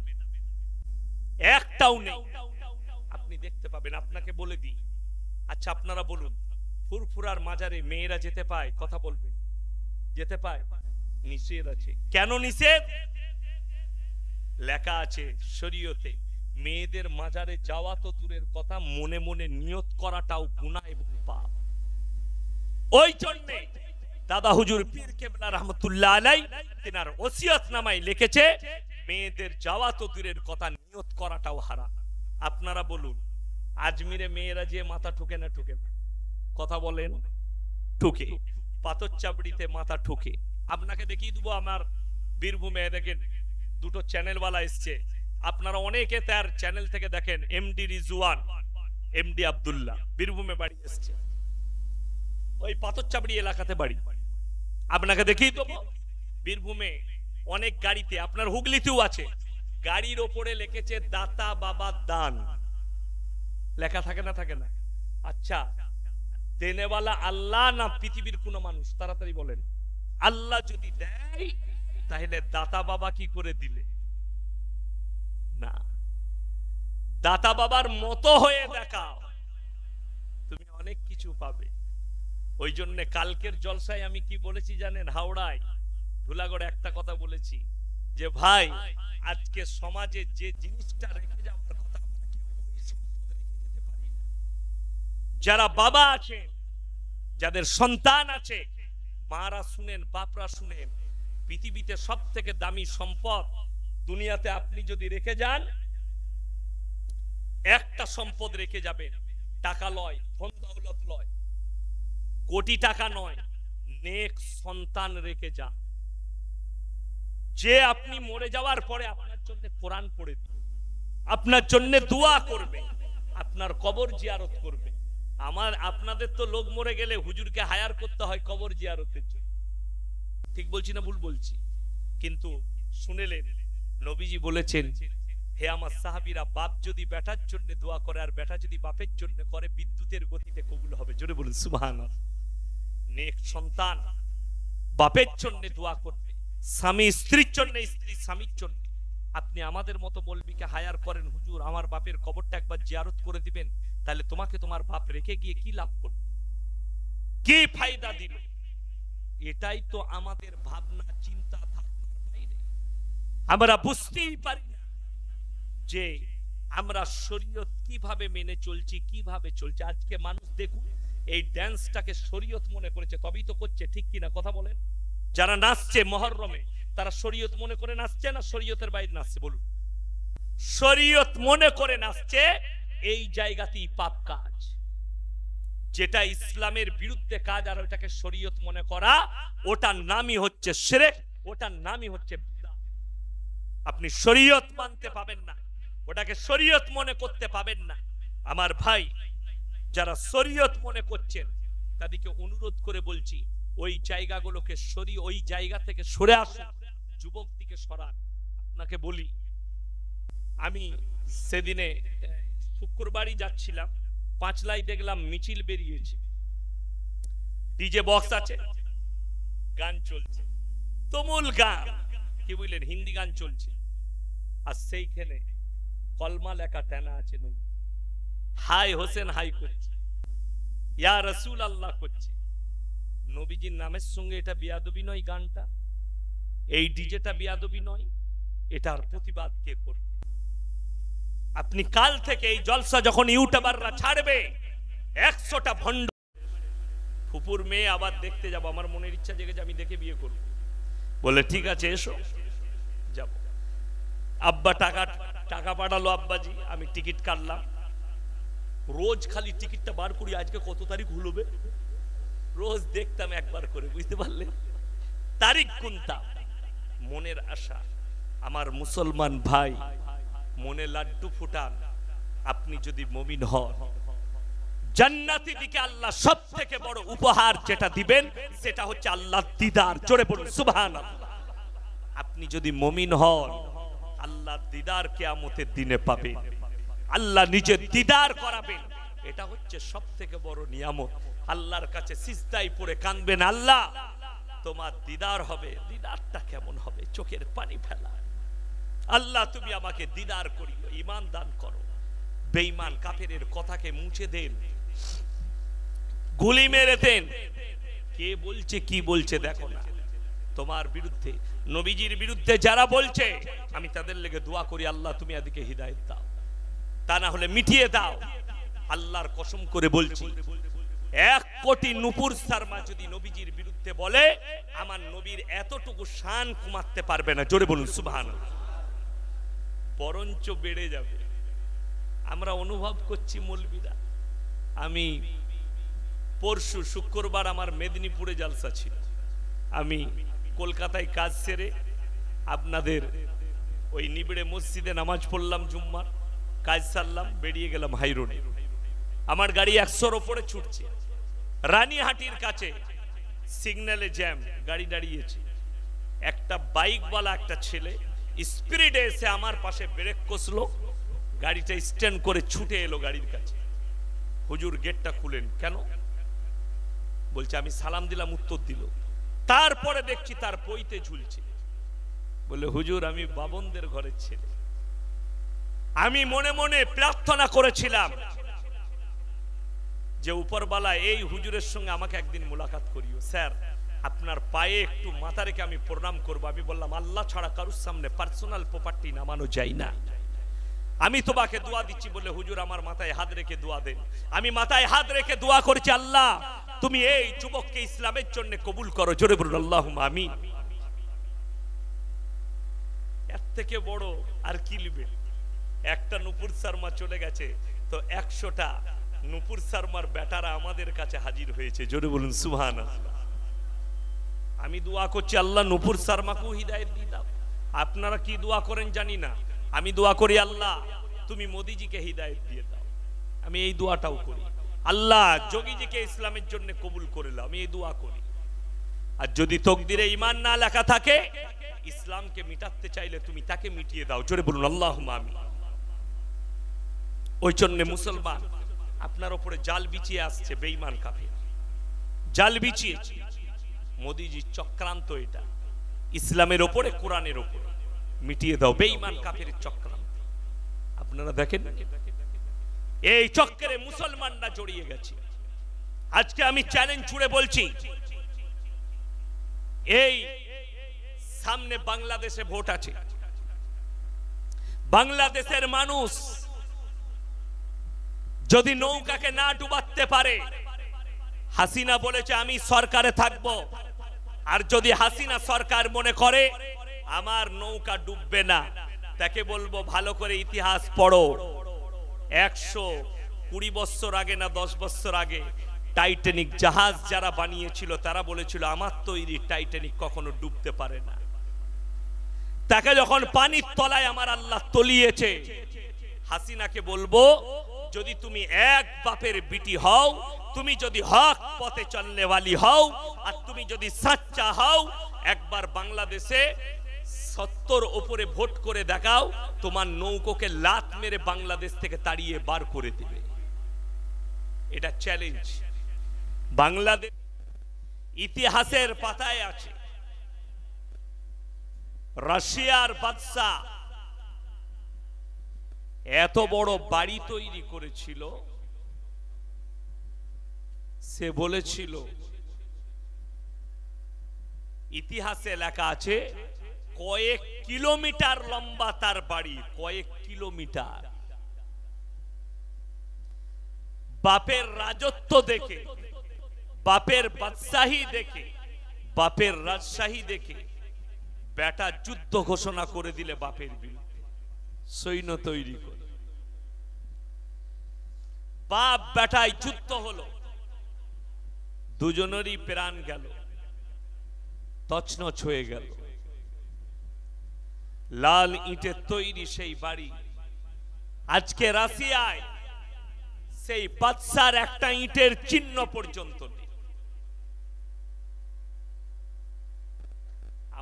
একটাও নেই। আপনি দেখতে পাবেন। আপনাকে বলে দিই, আচ্ছা আপনারা বলুন, ফুরফুরার মাজারে মেয়েরা যেতে পায়? কথা বলবেন, যেতে পায়? নিষেধ আছে। কেন নিষেধ? লেখা আছে শরীয়তে, মেয়েদের মাজারে যাওয়া তো দূরের কথা, মনে মনে নিয়ত করাটাও গুনাহ এবং পাপ। ওই জন্য দাদা হুজুর পীর কেবলা রহমতুল্লাহ আলাই তিনার ওসিয়তনামায় লিখেছে, মেয়েদের যাওয়া তো দূরের কথা, নিয়ত করাটাও হারাম। আপনারা বলুন, আজমিরে মেয়েরা যে মাথা ঠুকে না ঠুকে না? কথা বলেন, ঠুকে। পাথর চাবড়িতে মাথা ঠুকে। আপনাকে দেখিয়ে দেবো, আমার বীরভূমে দেখেন দুটো চ্যানেলওয়ালা এসছে, আপনারা অনেকে তার চ্যানেল থেকে দেখেন। এমডি রিজওয়ান, এমডি আব্দুল্লাহ, বীরভূমে বাড়ি এসছে, ওই পাথর চাবড়ি এলাকাতে বাড়ি। আপনাকে দেখিয়ে দেবো, বীরভূমে অনেক গাড়িতে, আপনার হুগলিতেও আছে, গাড়ির ওপরে লিখেছে দাতা বাবা দান, লেখা থাকে না থাকে না? আচ্ছা, দেনেওয়ালা আল্লাহ না পৃথিবীর কোন মানুষ? তাড়াতাড়ি বলেন। আল্লাহ যদি দেয় তাহলে দাতা বাবা কি করে দিলে? না, দাতা বাবার মতো হয়ে দেখাও, তুমি অনেক কিছু পাবে। ওই জন্য কালকের জলসায় আমি কি বলেছি জানেন? হাওড়ায় ধুলাগড়ে একটা কথা বলেছি যে ভাই, আজকে সমাজে যে জিনিসটা রেখে যাওয়ার কথা, আমরা কেউ ওই সম্পদ রেখে যেতে পারি না। যারা বাবা আছেন, যাদের সন্তান আছে, মারা শুনেন, বাপরা শুনেন, পৃথিবীতে সব থেকে দামি সম্পদ দুনিয়াতে আপনি যদি রেখে যান, একটা সম্পদ রেখে যাবেন, টাকা লয়, ধন দৌলত লয়, কোটি টাকা নয়, নেক সন্তান রেখে যান, যে আপনি মরে যাওয়ার পরে আপনার জন্য কোরআন পড়ে দিবে, আপনার জন্য দোয়া করবে, আপনার কবর জিয়ারত করবে। আপনাদের তো লোক মরে গেলে হুজুরকে হায়ার করতে হয় কবর জিয়ারতের জন্য। ঠিক বলছি না ভুল বলছি? কিন্তু শুনেলেন নবীজি বলেছেন, হে আমার সাহাবীরা, বাপ যদি বেটার জন্য দোয়া করে আর বেটা যদি বাপের জন্য করে, বিদ্যুতের গতিতে কবুল হবে। জোরে বলুন সুবহানাল্লাহ। নেক সন্তান বাপের জন্য দোয়া করবে, স্বামী স্ত্রীর জন্য, স্ত্রী স্বামীর জন্য। আপনি আমাদের মতো মৌলবীকে হায়ার করেন, হুজুর আমার বাপের কবরটা একবার জিয়ারত করে দিবেন, তাহলে তোমাকে তোমার বাপ রেখে গিয়ে কি লাভ করবে, কি ফায়দা দিল? এটাই তো আমাদের ভাবনা চিন্তা ধারণার বাইরে। আমরা বুঝতেই পারি না যে আমরা শরীয়ত কিভাবে মেনে চলছি, কিভাবে চলছে। আজকে মানুষ দেখুন, এই ড্যান্সটাকে শরীয়ত মনে করেছে, তবেই তো করছে, ঠিক কিনা? কথা বলেন। যারা নাচছে মহরমে, তারা শরীয়ত মনে করে নাচছে না শরীয়তের বাইরে নাচছে? বলুন। শরীয়ত মনে করে নাচছে, এই জায়গাতেই পাপ কাজ। যেটা ইসলামের বিরুদ্ধে কাজ আর ওটাকে শরীয়ত মনে করা, ওটার নামই হচ্ছে শিরক, ওটার নামই হচ্ছে বিদআত। আপনি শরীয়ত মানতে পাবেন না, ওটাকে শরীয়ত মনে করতে পাবেন না। আমার ভাই, যারা শরীয়ত মনে করছেন তাদেরকে অনুরোধ করে বলছি, ওই জায়গাগুলোকে ওই জায়গা থেকে সরে আসুন, যুবক দিকে সরান। আপনাকে বলি, আমি সেদিনে শুক্রবারই যাচ্ছিলাম, পাঁচলাই দেখলাম মিছিল বেরিয়েছে, ডিজে বক্স আছে, গান চলছে, তুমুল গান, কি বুঝলেন, হিন্দি গান চলছে, আর সেইখানে কলমা লেখা টানা আছে, নবী হাই হোসেন হাই করছে, ইয়া রাসূল আল্লাহ করছে। নবীজির নামের সঙ্গে এটা বিয়াদবি নয়? গানটা, এই ডিজেটা বিয়াদবি নয়? এটার প্রতিবাদ কে করবে? আপনি কাল থেকে এই জলসা যখন ইউটিউবাররা ছাড়বে, 100টা ভণ্ড ফুপুর মেয়ে আবার দেখতে যাব, আমার মনের ইচ্ছা জেগেছে, আমি দেখে বিয়ে করব। বলে ঠিক আছে এসো, যাব। আব্বা টাকা পাঠালো, আব্বাজি আমি টিকিট কাটলাম। রোজ খালি টিকিটটা বার করি, আজকে কত তারিখ হলবে, রোজ দেখতাম একবার করে, বুঝতে পারলেন? তারিখ গুনতাম। মনের আশা, আমার মুসলমান ভাই, মনে লাড্ডু ফুটান। আপনি যদি মুমিন হন, জান্নাতি দিকে আল্লাহ সব থেকে বড় উপহার যেটা দিবেন, সেটা হচ্ছে আল্লাহর দিদার। জোরে বলুন সুবহানাল্লাহ। আপনি যদি মুমিন হন আল্লাহ দিদার কিয়ামতের দিনে পাবেন, আল্লাহ নিজে দিদার করাবেন। এটা হচ্ছে সবথেকে বড় নিয়ামত। আল্লাহর কাছে সিজদায় পড়ে কাঁদবেন, আল্লাহ তোমার দিদার হবে। দিদারটা কেমন হবে? চোখের পানি ফেলা। আল্লাহ তুমি আমাকে দিদার করিও, ঈমান দান করো। বেঈমান কাফেরের কথাকে মুছে দেন, গুলি মেরে দেন। কে বলছে কি বলছে দেখো না। তোমার বিরুদ্ধে, নবীজির বিরুদ্ধে যারা বলছে, আমি তাদের লেগে দোয়া করি, আল্লাহ তুমি এদিকে হিদায়াত দাও, তা না হলে মিটিয়ে দাও। আল্লাহর কসম করে বলছি, 1 কোটি নূপুর শর্মা যদি নবীজির বিরুদ্ধে বলে, আমার নবীর এতটুকু শান কমাতে পারবে না। জোরে বলুন সুবহানাল্লাহ। বরঞ্চ বেড়ে যাবে। আমরা অনুভব করছি মৌলবীরা। আমি পরশু শুক্রবার আমার মেদিনীপুরে জালসা ছিল। আমি কলকাতায় কাজ সেরে আপনাদের ওই নিবিড়ে মসজিদে নামাজ পড়লাম, জুম্মার কাজ সারলাম, বেরিয়ে গেলাম হাই রোডে। আমার গাড়ি 100-র উপরে ছুটছে। রানীহাটির কাছে সিগন্যালে জ্যাম, গাড়ি দাঁড়িয়েছে। একটা বাইকওয়ালা একটা ছেলে স্পিডে এসে আমার পাশে ব্রেক কষলো, গাড়িটা স্ট্যান্ড করে ছুটে এলো গাড়ির কাছে। হুজুর গেটটা খুলেন। কেন? বলছে আমি সালাম দিলাম, উত্তর দিল। তারপরে দেখছি তার পইতে ঝুলছে। বলে হুজুর আমি বাবনদের ঘরের ছেলে। আমি মনে মনে প্রার্থনা করেছিলাম যে উপরওয়ালা এই হুজুরের সঙ্গে আমাকে একদিন মুলাকাত করিও। স্যার আপনার পায়ে একটু মাথা রেখে আমি প্রণাম করব। আমি বললাম আল্লাহ ছাড়া কারুর সামনে পার্সোনাল প্রপার্টি নামানো যায় না। আমি তোমাকে দোয়া দিচ্ছি। বলে হুজুর আমার মাথায় হাত রেখে দোয়া দেন। আমি মাথায় হাত রেখে দোয়া করছি, আল্লাহ তুমি এই যুবককে ইসলামের জন্য কবুল করো। জোরে বলুন আল্লাহুম্মা আমিন। এর থেকে বড় আর কি লিবে? একটা নূপুর শর্মা চলে গেছে, তো 100টা নূপুর শর্মার বেটারা আমাদের কাছে হাজির হয়েছে। জোরে বলুন সুবহানাল্লাহ। আমি দোয়া করছি আল্লাহ নূপুর শর্মাকেও হিদায়াত দিয়ে দাও। আপনারা কি দোয়া করেন জানি না, আমি দোয়া করি আল্লাহ তুমি মোদিজিকে হিদায়াত দিয়ে দাও। আমি এই দোয়াটাও করি, আল্লাহ যোগীজিকে ইসলামের জন্য কবুল করে নাও। আমি এই দোয়া করি। আর যদি তকদিরে ঈমান না লেখা থাকে, ইসলামকে মিটাতে চাইলে তুমি তাকে মিটিয়ে দাও। জোরে বলুন আল্লাহুম্মা আমিন। ওই জন্য মুসলমান আপনার উপরে জাল বিছিয়ে আসছে, বেঈমান কাফের জাল বিছিয়েছে। মোদিজির চক্রান্ত এটা, ইসলামের উপরে কোরআনের উপরে। মিটিয়ে দাও বেঈমান কাফের চক্রান্ত। আপনারা দেখেন এই চক্রে মুসলমানরা জড়িয়ে গেছে। আজকে আমি চ্যালেঞ্জ ছুড়ে বলছি, এই সামনে বাংলাদেশে ভোট আছে। বাংলাদেশের মানুষ যদি নৌকাকে না ডুবাতে পারে, হাসিনা বলেছে আমি সরকারে থাকব, আর যদি হাসিনা সরকার মনে করে আমার নৌকা ডুববে না, তাকে বলবো ভালো করে ইতিহাস পড়ো। 120 বছর আগে না 10 বছর আগে টাইটানিক জাহাজ যারা বানিয়েছিল তারা বলেছিল আমার তৈরি টাইটানিক কখনো ডুবতে পারে না। তাকে যখন পানির তলায় আমার আল্লাহ তলিয়েছে, হাসিনাকে বলবো যদি তুমি এক বাপের বিটি হও, তুমি যদি হক পথে চলনে वाली হও, আর তুমি যদি সচ্চা হও, একবার বাংলাদেশে 70 উপরে ভোট করে দেখাও, তোমার নৌকোকে লাত মেরে বাংলাদেশ থেকে তাড়িয়ে বার করে দিবে। এটা চ্যালেঞ্জ। বাংলাদেশ ইতিহাসের পাতায় আছে, রাশিয়ার বাদশা এত বড় বাড়ি তৈরি করেছিল, সে বলেছিল, ইতিহাসে লেখা আছে কয়েক কিলোমিটার লম্বা তার বাড়ি, কয়েক কিলোমিটার। বাপের রাজত্ব দেখে, বাপের বাদশাহী দেখে, বাপের রাজশাহী দেখে বেটা যুদ্ধ ঘোষণা করে দিলে বাপের বিরুদ্ধে সৈন্য তৈরি করে। বাপ বেটায় যুদ্ধ হলো, দুজনেরই প্রাণ গেল, তছনছ হয়ে গেল। লাল ইটের তৈরি সেই বাড়ি আজকে রাশিয়ায় সেই বাদশার একটা ইটের চিহ্ন পর্যন্ত নেই।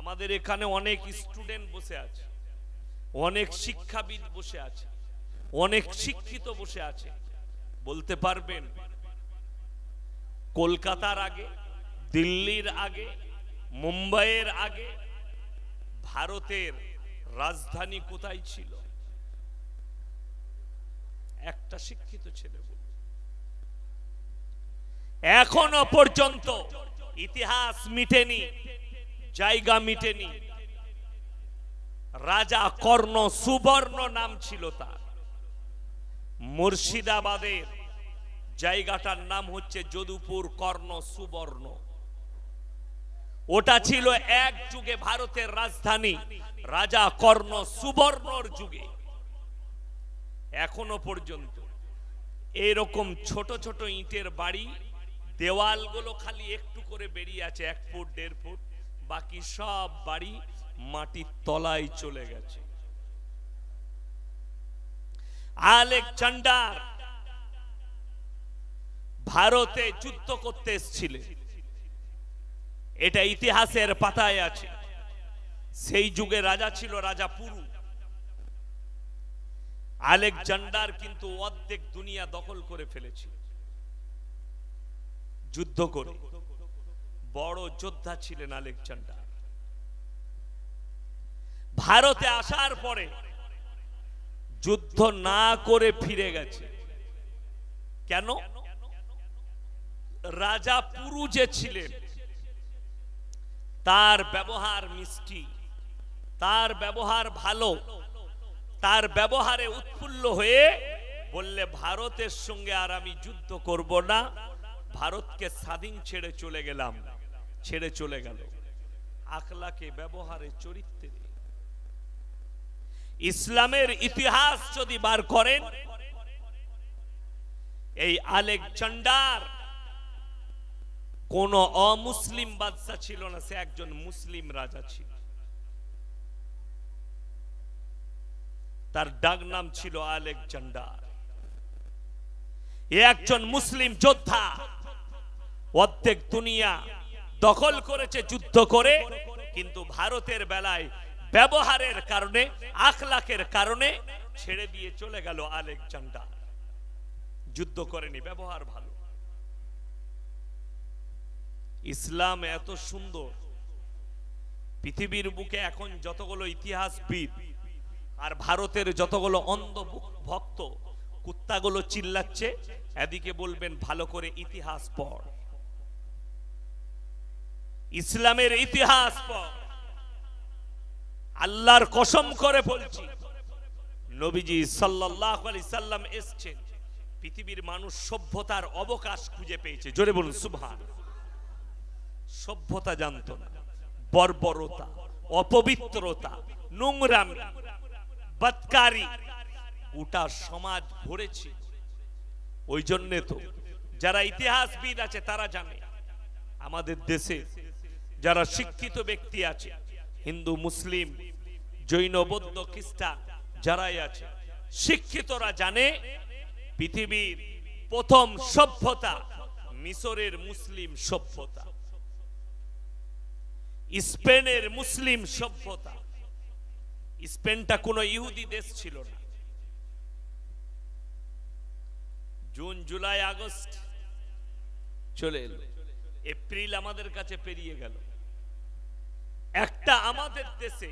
আমাদের এখানে অনেক স্টুডেন্ট বসে আছে, অনেক শিক্ষাবিদ বসে আছে, অনেক শিক্ষিত বসে আছে। বলতে পারবেন কলকাতার আগে, দিল্লির আগে, মুম্বাইয়ের আগে ভারতের রাজধানী কোথায় ছিল? একটা শিক্ষিত ছেলে বলল। এখনো পর্যন্ত ইতিহাস মিটেনি, জায়গা মিটেনি। রাজা কর্ণ সুবর্ণ নাম ছিল তার। মুর্শিদাবাদের জায়গাটার নাম হচ্ছে যদুপুর কর্ণ সুবর্ণ। ওটা ছিল এক যুগে ভারতের রাজধানী, রাজা কর্ণ সুবর্ণর যুগে। এখনো পর্যন্ত এরকম ছোট ছোট ইটের বাড়ি, দেওয়ালগুলো খালি একটু করে বেরিয়ে আছে, 1 ফুট 1.5 ফুট, বাকি সব বাড়ি মাটির তলায় চলে গেছে। আলেকজান্ডার ভারতে যুদ্ধ করতে এসেছিলেন, এটা ইতিহাসের পাতায় আছে। সেই যুগে রাজা ছিল রাজা পুরু। আলেকজান্ডার কিন্তু অর্ধেক দুনিয়া দখল করে ফেলেছিল যুদ্ধ করে। বড় যোদ্ধা ছিলেন আলেকজান্ডার। ভারতে আসার পরে যুদ্ধ না করে ফিরে গেছে। কেন? রাজা পুরু যে ছিলেন তার ব্যবহার মিষ্টি, তার ব্যবহার ভালো, তার ব্যবহারে উৎফুল্ল হয়ে বললে ভারতের সঙ্গে আর আমি যুদ্ধ করব না, ভারতকে স্বাধীন ছেড়ে চলে গেলাম। ছেড়ে চলে গেল। আখলাকে, ব্যবহারে, চরিত্রে। ইসলামের ইতিহাস যদি বার করেন, এই আলেকজান্ডার কোন অমুসলিম বাদশা ছিল না, সে একজন মুসলিম রাজা ছিল। তার ডাক নাম ছিল আলেকজান্ডার। এ একজন মুসলিম যোদ্ধা, অর্ধেক দুনিয়া দখল করেছে যুদ্ধ করে, কিন্তু ভারতের বেলায় ব্যবহারের কারণে, আখলাকের কারণে ছেড়ে দিয়ে চলে গেল আলেকজান্ডার। যুদ্ধ করেনি, ব্যবহার ভালো। ইসলাম এত সুন্দর। পৃথিবীর বুকে এখন যতগুলো ইতিহাসবিদ আর ভারতের যতগুলো অন্ধ ভক্ত কুত্তাগুলো চিল্লাচ্ছে, এদিকে বলবেন ভালো করে ইতিহাস পড়, ইসলামের ইতিহাস পড়। আল্লাহর কসম করে বলছি, নবীজি সাল্লাল্লাহু আলাইহি সাল্লাম এসেছেন, পৃথিবীর মানুষ সভ্যতার অবকাশ খুঁজে পেয়েছে। জোরে বলুন সুবহানাল্লাহ। সভ্যতা জানতো না, বর্বরতা, অপবিত্রতা, নোংরামি, বদকারি, গোটা সমাজ ভরেছে। ওই জন্য তো যারা ইতিহাসবিদ আছে তারা জানে, আমাদের দেশে যারা শিক্ষিত ব্যক্তি আছে, হিন্দু, মুসলিম, জৈন, বৌদ্ধ, খ্রিস্টান যারাই আছে, শিক্ষিতরা জানে পৃথিবীর প্রথম সভ্যতা মিশরের মুসলিম সভ্যতা, স্পেনের মুসলিম সভ্যতা। স্পেনটা কোনো ইহুদি দেশ ছিল না। জুন, জুলাই, আগস্ট চলে এলো, এপ্রিল আমাদের কাছে পেরিয়ে গেল। একটা আমাদের দেশে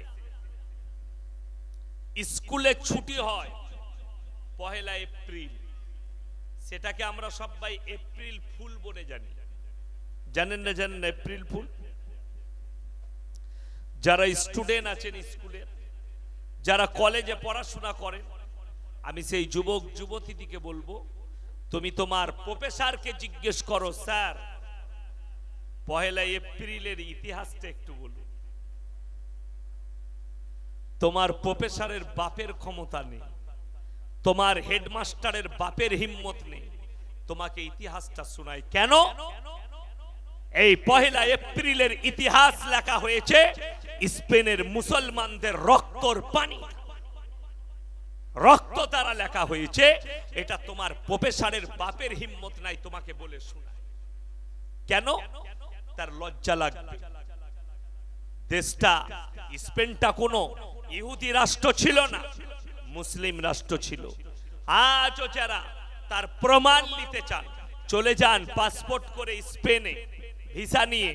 স্কুলে ছুটি হয় 1 এপ্রিল, সেটাকে আমরা সবাই এপ্রিল ফুল বলে জানি। জানেন না? জানেন না এপ্রিল ফুল? যারা স্টুডেন্ট আছেন স্কুলে, যারা কলেজে পড়াশোনা করেন, আমি সেই যুবক যুবতীদিকে বলবো, তুমি তোমার প্রফেসরকে জিজ্ঞেস করো, স্যার 1 এপ্রিলের ইতিহাসটা একটু বলুন। তোমার প্রফেসরের বাপের ক্ষমতা নেই, তোমার হেডমাস্টারের বাপের হিম্মত নেই তোমাকে ইতিহাসটা শোনায়। কেন? এই 1 এপ্রিলের ইতিহাস লেখা হয়েছে স্পেনের মুসলমানদের রক্তর পানি, রক্ত দ্বারা লেখা হয়েছে। এটা তোমার প্রফেসরের বাপের হিম্মত নাই তোমাকে বলে শোনায়। কেন? তার লজ্জা লাগবে, দেশটা স্পেনটা কোনো ইহুদি রাষ্ট্র ছিল না, মুসলিম রাষ্ট্র ছিল। আজও যারা তার প্রমাণ নিতে চান চলে যান পাসপোর্ট করে স্পেনে ভিসা নিয়ে।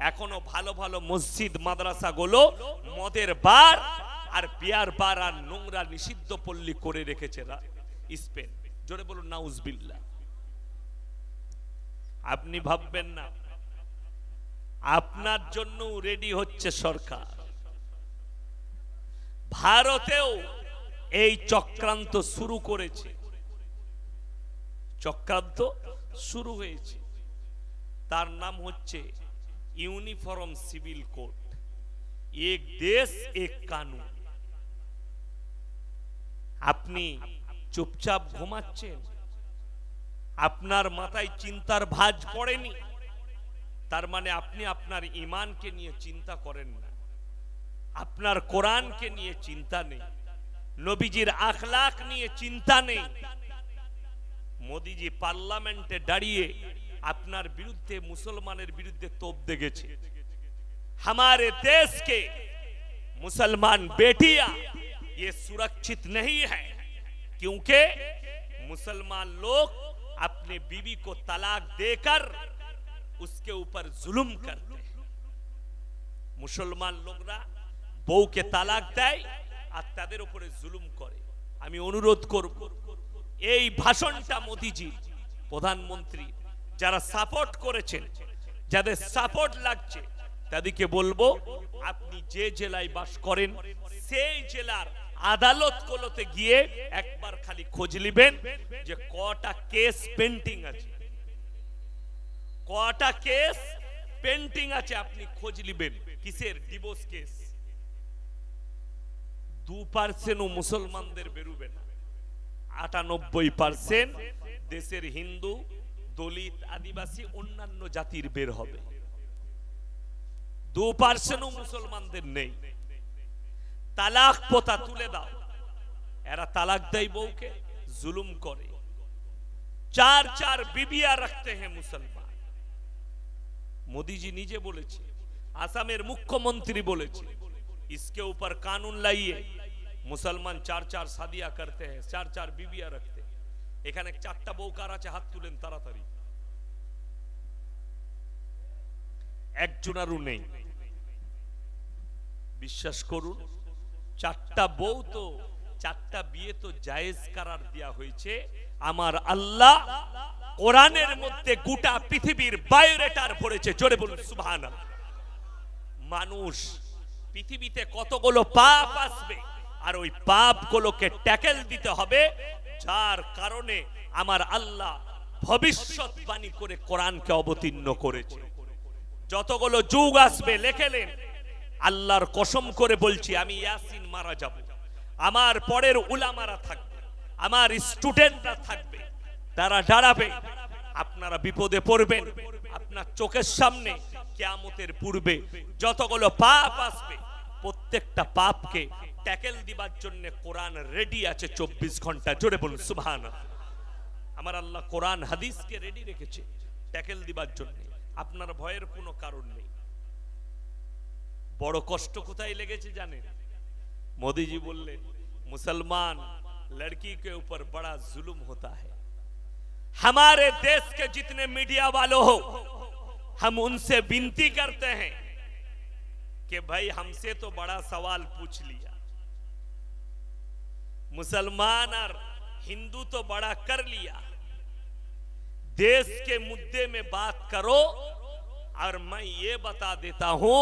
এখনো ভালো ভালো মসজিদ মাদ্রাসাগুলো মদের বার আর বিয়ার বার আর নোংরা নিষিদ্ধ পল্লী করে রেখেছে স্পেন। জোরে বলুন নাউজুবিল্লাহ। আপনি ভাববেন না আপনার জন্য রেডি হচ্ছে সরকার। ভারতেও এই চক্রান্ত শুরু করেছে, চক্রান্ত শুরু হয়েছে। তার নাম হচ্ছে ইউনিফর্ম সিভিল কোড, এক দেশ এক কানুন। আপনি চুপচাপ ঘুমাচ্ছেন, আপনার মাথায় চিন্তার ভাঁজ পড়েনি, তার মানে আপনি আপনার ঈমানকে নিয়ে চিন্তা করেন না, আপনার কোরআনকে নিয়ে চিন্তা নেই, নবীজির আখলাক নিয়ে চিন্তা নেই। মোদিজি পার্লামেন্টে দাঁড়িয়ে আপনার বিরুদ্ধে, মুসলমানের বিরুদ্ধে তোপ দেগেছে। हमारे देश के मुसलमान बेटियां ये सुरक्षित नहीं है, क्योंकि मुसलमान लोग अपने बीवी को तलाक देकर उसके ऊपर जुल्म करते हैं। मुसलमान लोगरा বউকে তালাক দেয় আর তাদের উপরে জুলুম করে। আমি অনুরোধ করব এই ভাষণটা মোদিজি প্রধানমন্ত্রী যারা সাপোর্ট করেছেন, যাদের সাপোর্ট লাগছে তাদেরকে বলবো আপনি যে জেলায় বাস করেন সেই জেলার আদালতগুলোতে গিয়ে একবার খালি খোঁজ নেবেন যে কটা কেস পেন্ডিং আছে, কটা কেস পেন্ডিং আছে আপনি খোঁজ নেবেন। কিসের? Divorce case. 2% মুসলমানদের বেরোবে না, 98% দেশের হিন্দু, দলিত, আদিবাসী, অন্যান্য জাতির বের হবে। 2% মুসলমানদের নেই। তালাক প্রথা তুলে দাও। এরা তালাক দেয় বউকে, জুলুম করে। 4 বিবিয়া রাখতে हैं মুসলমান। मोदी जी নিজে বলেছে, আসামের মুখ্যমন্ত্রী বলেছে इसके ऊपर कानून लाइए, मुसलमान 4 शादियां करते हैं, 4 बीबियां रखते हैं। এখানে 4টা বউ কার আছে হাত তুলেন তাড়াতাড়ি। একজনারও নেই। বিশ্বাস করুন 4টা বউ তো 4টা বিয়ে তো জায়েজ করার দেয়া হয়েছে। আমার আল্লাহ কোরআনের মধ্যে গোটা পৃথিবীর বায়োডাটার ভরেছে। জোরে বলুন সুবহানাল্লাহ। মানুষ পৃথিবীতে কতগুলো পাপ আসবে আর ওই পাপগুলোকে ট্যাকেল দিতে হবে, যার কারণে আমার আল্লাহ ভবিষ্যৎবাণী করে কোরআনকে অবতীর্ণ করেছে। যতগুলো যুগ আসবে লেখেলেন, আল্লাহর কসম করে বলছি আমি ইয়াসিন মারা যাব, আমার পরের উলামারা থাকবে, আমার স্টুডেন্টরা থাকবে, তারা দাঁড়াবে, আপনারা বিপদে পড়বেন। আপনার চোখের সামনে কিয়ামতের পূর্বে যতগুলো পাপ আসবে প্রত্যেকটা পাপকে ট্যাকেল দিবার জন্য কোরআন রেডি আছে 24 ঘন্টা। জোরে বলুন সুবহানাল্লাহ। আমার আল্লাহ কোরআন হাদিসকে রেডি রেখেছে ট্যাকেল দিবার জন্য। আপনার ভয়ের কোনো কারণ নেই। বড় কষ্ট কোথায় লেগেছে জানেন? মোদিজি বললেন मुसलमान लड़की के ऊपर बड़ा जुल्म होता है। हमारे देश के जितने मीडिया वालों हो, हम उनसे विनती करते हैं कि भाई हमसे तो बड़ा सवाल पूछ लिया, मुसलमान और हिंदू तो बड़ा कर लिया, देश के मुद्दे में बात करो। और मैं ये बता देता हूं,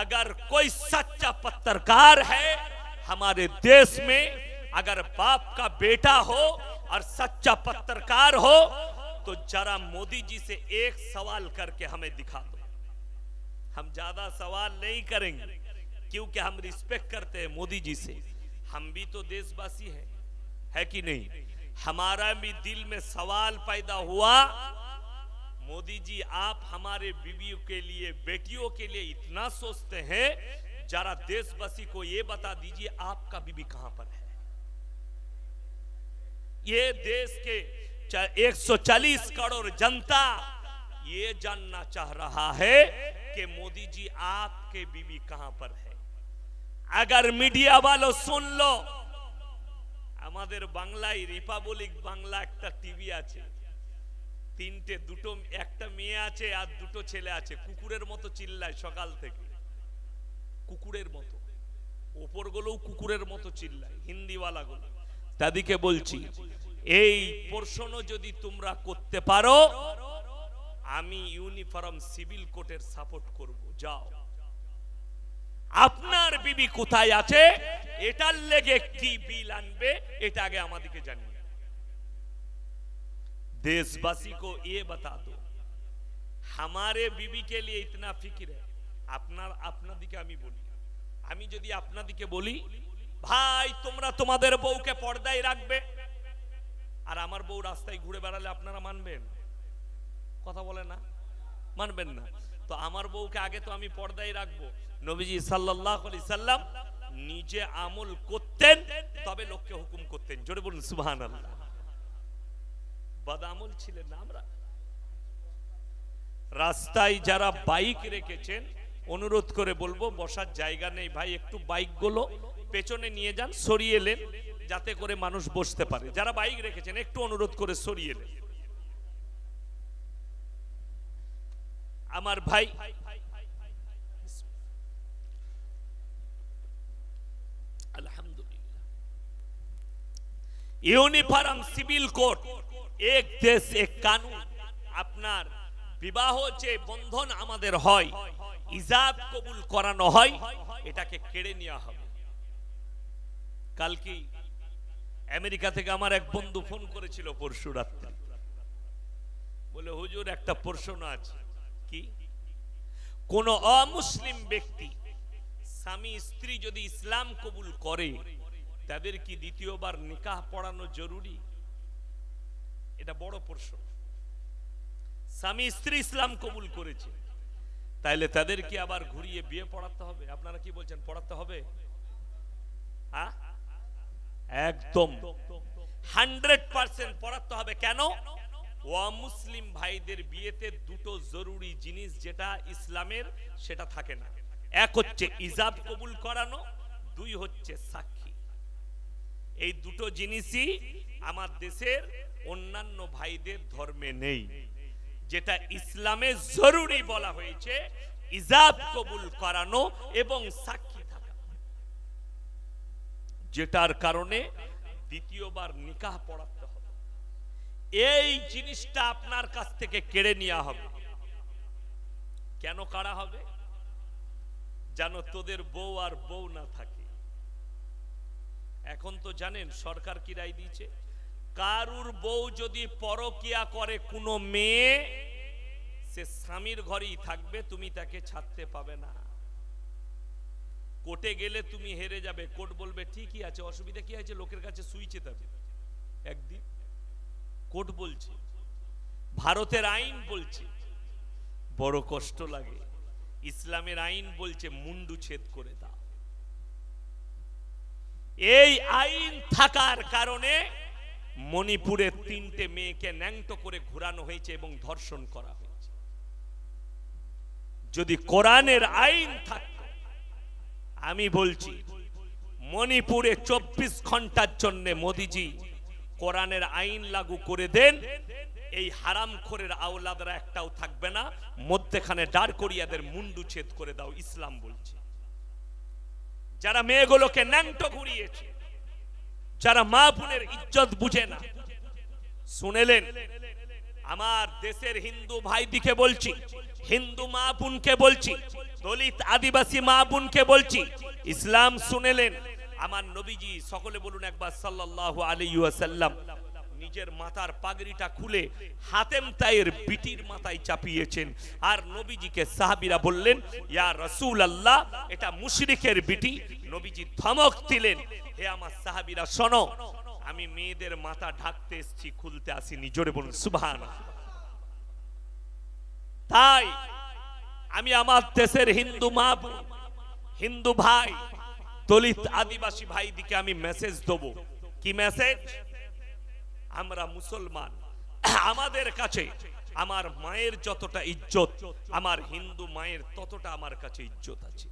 अगर कोई सच्चा पत्रकार है हमारे देश में, अगर बाप का बेटा हो और सच्चा पत्रकार हो, तो जरा मोदी जी से एक सवाल करके हमें दिखा दो। हम ज्यादा सवाल नहीं करेंगे क्योंकि हम रिस्पेक्ट करते हैं मोदी जी से। हम भी तो देशवासी हैं, है कि नहीं? हमारा भी दिल में सवाल पैदा हुआ, मोदी जी आप हमारे बीवियों के लिए, बेटियों के लिए इतना सोचते हैं, जरा देशवासी को ये बता दीजिए आपका बीबी कहां पर है। ये देश के 140 करोड़ जनता ये जानना चाह रहा है कि मोदी जी आपके बीवी कहां पर है। अगर मीडिया वालों सुन लो, আমাদের বাংলায় রিপাবলিক বাংলা একটা টিভি আছে, তিনটে দুটো একটা মেয়ে আছে আর দুটো ছেলে আছে, কুকুরের মতো চিল্লায় সকাল থেকে, কুকুরের মতো, ওপরগুলোও কুকুরের মতো চিল্লায় হিন্দিওয়ালা গুলো। তাদেরকে বলছি এই প্রশ্ন যদি তোমরা করতে পারো আমি ইউনিফর্ম সিভিল কোর্টের সাপোর্ট করব। যাও, আপনার বিবি কোথায় আছে এটার লেগে কি বিল আনবে এটা আগে আমাদেরকে জানিয়ে देशवासी को ये बता दो, हमारे बीवी के लिए इतना फिक्र है। अपना दिके আমি বলি, আমি যদি আপনাদিকে বলি ভাই তোমরা তোমাদের বউকে পর্দায় রাখবে, আর আমার বউ রাস্তায় ঘুরে বেড়ালে আপনারা মানবেন? কথা বলে না, মানবেন না। তো আমার বউকে আগে তো আমি পর্দায় রাখবো। নবীজি সাল্লাল্লাহু আলাইহি সাল্লাম নিজে আমল করতেন, তবে লোককে হুকুম করতেন। জোরে বলুন সুবহানাল্লাহ। বদামল ছিলেন না আমরা। রাস্তায় যারা বাইক রেখেছেন অনুরোধ করে বলবো, বসার জায়গা নেই ভাই, একটু বাইকগুলো পেছনে নিয়ে যান, সরিয়ে নেন যাতে করে মানুষ বসতে পারে। যারা বাইক রেখেছেন একটু অনুরোধ করে সরিয়ে নেন। আমার ভাই আলহামদুলিল্লাহ, ইউনিফর্ম সিভিল কোড, এক দেশ এক কানুন। আপনার বিবাহ যে বন্ধন আমাদের হয়, ইজাব কবুল করানো হয়, এটাকে কেড়ে নেওয়া হবে। কালকে আমেরিকা থেকে আমার এক বন্ধু ফোন করেছিল পরশু রাত্রে, বলে হুজুর একটা প্রশ্ন আছে। কি? কোন অমুসলিম ব্যক্তি স্বামী স্ত্রী যদি ইসলাম কবুল করে তাদের কি দ্বিতীয়বার নিকাহ পড়ানো জরুরি? এটা বড় প্রশ্ন। স্বামী স্ত্রী ইসলাম কবুল করেছে, তাইলে তাদের কি আবার ঘুরিয়ে বিয়ে পড়াতে হবে? আপনারা কি বলছেন, পড়াতে হবে? একদম 100% পড়াতে হবে। কেন? অমুসলিম ভাইদের বিয়েতে দুটো জরুরি জিনিস যেটা ইসলামের সেটা থাকে না। এক হচ্ছে ইজাব কবুল করানো, দুই হচ্ছে সাক্ষী। এই দুটো জিনিসই আমার দেশের অন্যান্য ভাইদের ধর্মে নেই। যেটা ইসলামে জরুরি বলা হয়েছে ইজাব কবুল করানো এবং সাক্ষী থাকা, যেটার কারণে দ্বিতীয়বার নিকাহ পড়াতে হবে। এই জিনিসটা আপনার কাছ থেকে কেড়ে নেওয়া হবে। কেন কাড়া হবে? জানো, তোদের বউ আর বউ না থাকে। এখন তো জানেন সরকার কি রায় দিয়েছে, কারুর বউ যদি পরকিয়া করে কোনো মেয়ে, সে স্বামীর ঘরেই থাকবে, তুমি তাকে ছাড়তে পাবে না। কোর্টে গেলে তুমি হেরে যাবে, কোর্ট বলবে ঠিকই আছে, অসুবিধা কি আছে, লোকের কাছে সুই চেতাবে একদিন। কোর্ট বলছে, ভারতের আইন বলছে, বড় কষ্ট লাগে। ইসলামের আইন বলছে মুন্ডু ছেদ করে দাও। এই আইন থাকার কারণে মণিপুরের 3টে মেয়েকে ন্যাংটো করে ঘোরানো হয়েছে এবং ধর্ষণ করা হয়েছে। যদি কোরআনের আইন থাকতো, আমি বলছি মণিপুরে 24 ঘন্টার জন্য মোদিজি কোরআনের আইন লাগু করে দেন, এই হারামখোরের আওলাদরা একটাও থাকবে না, মধ্যখানে দাঁড় করিয়াদের মুন্ডু ছেদ করে দাও। ইসলাম বলছে যারা মেয়েগুলোকে ন্যাংটো ঘুরিয়েছে, যারা মা বোনের ইজ্জত বুঝে না। শুনেলেন, আমার দেশের হিন্দু ভাইদিকে বলছি, হিন্দু মা বোনকে বলছি, দলিত আদিবাসী মা বোনকে বলছি, ইসলাম শুনেলেন। আমার নবীজি, সকলে বলুন একবার সাল্লাল্লাহু আলাইহি ওয়াসাল্লাম, নিজের মাথার পাগড়িটা খুলে হাতেম তাইয়ের বিটির মাথায় চাপিয়েছেন। আর নবীজিকে সাহাবীরা বললেন, ইয়া রাসূলুল্লাহ, এটা মুশরিকের বিটি। নবীজি ধমক দিলেন, হে আমার সাহাবীরা শোনো, আমি মেয়েদের মাথা ঢাকতে এসেছি, খুলতে আসিনি। জোরে বলুন সুবহানাল্লাহ। তাই আমি আমার দেশের হিন্দু মা বোন, হিন্দু ভাই, দলিত আদিবাসী ভাইদিকে আমি মেসেজ দেব। কি মেসেজ? আমরা মুসলমান, আমাদের কাছে আমার মায়ের যতটা ইজ্জত আমার হিন্দু মায়ের ততটা আমার কাছে ইজ্জত আছে।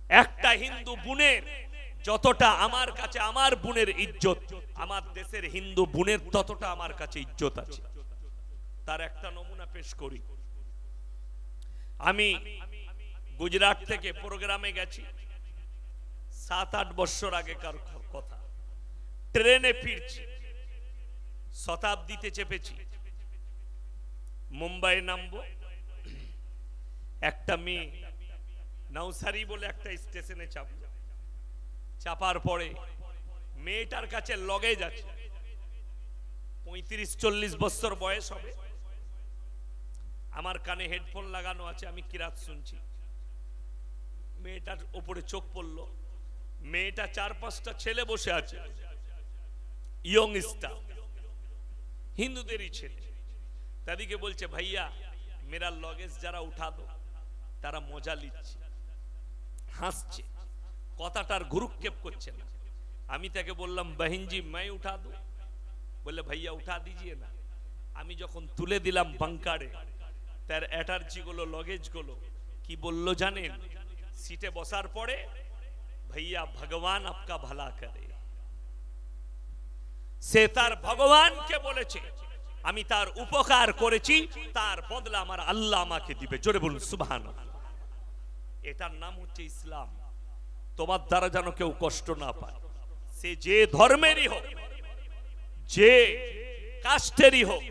একটা হিন্দু বোনের যতটা আমার কাছে আমার বোনের ইজ্জত, আমার দেশের হিন্দু বোনের ততটা আমার কাছে ইজ্জত আছে। তার একটা নমুনা পেশ করি। আমি গুজরাট থেকে প্রোগ্রামে গেছি 7-8 বছর আগেকার কথা। ট্রেনে ফিরছি, শতাব্দীতে চেপেছি, মুম্বাই নামবো। একটা মেয়ে নওসারি বলে একটা স্টেশনে চাপল। চাপার পরে মেয়েটার কাছে লগেজ আছে, 35-40 বছর বয়স হবে। আমার কানে হেডফোন লাগানো আছে, আমি কিরাত শুনছি। মেয়েটার উপরে চোখ পড়লো, মেয়েটা 4-5টা ছেলে বসে আছে, ইয়ং স্টার, হিন্দুদেরই ছেলে। তাদেরকে বলছে, ভাইয়া মেরা লগেজ যারা উঠা দো। তারা মজা নিচ্ছে, হাসছে, কথাটার গুরুক্ষেপ করছে না। আমি তাকে বললাম, বহিনজি मैं उठा दूं? বলে ভাইয়া উঠা দিজিয়ে না। আমি যখন তুলে দিলাম বাঙ্কারে, তার অ্যাটার্জি গুলো লগেজ গুলো কি বললো জানেন? সিটে বসার পরে, ভাইয়া ভগবান আপকা ভালা করে। সে তার ভগবানকে বলেছে আমি তার উপকার করেছি, তার বদলা আমার আল্লাহ আমাকে দিবে। জোরে বলুন সুবহানাল্লাহ। এটার নাম হচ্ছে ইসলাম। তোমার দ্বারা যেন কেউ কষ্ট না পায়, সে যে ধর্মেরই হোক, যে কাস্টেরই হোক,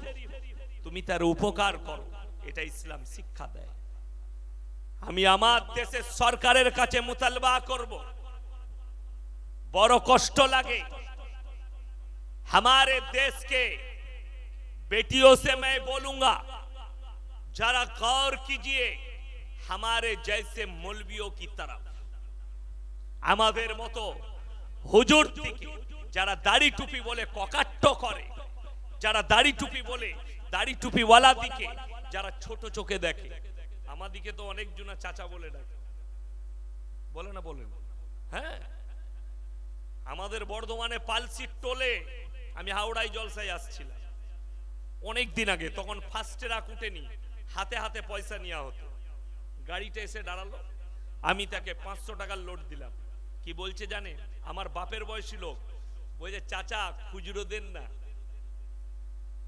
তুমি তার উপকার করো, এটা ইসলাম শিক্ষা দেয়। আমি আমার দেশের সরকারের কাছে মুতালবা করব, বড় কষ্ট লাগে। हमारे देश के बेटियों से मैं बोलूंगा, जरा गौर कीजिए हमारे जैसे मौलवियों की तरफ। আমাদের মতো হুজুর থেকে যারা দাড়ি টুপি বলে ককাট্ট করে, যারা দাড়ি টুপি বলে দাড়ি টুপি ওয়ালা দিকে যারা ছোট চোখে দেখে, আমাদিকে তো অনেক জনা চাচা বলে ডাকে, বলে না বলেন? হ্যাঁ, আমাদের বর্ধমানে পালসির টোলে, আমি হাওড়ায় জলসায় আসছিলাম অনেক দিন আগে, তখন ফার্স্টে রাকুটেনি, হাতে হাতে পয়সা নেওয়া হতো। গাড়িটা এসে দাঁড়ালো, আমি তাকে 500 টাকার লোড দিলাম। কি বলছে জানে? আমার বাপের বয়সী লোক, বলছে চাচা খুচরো দেন না।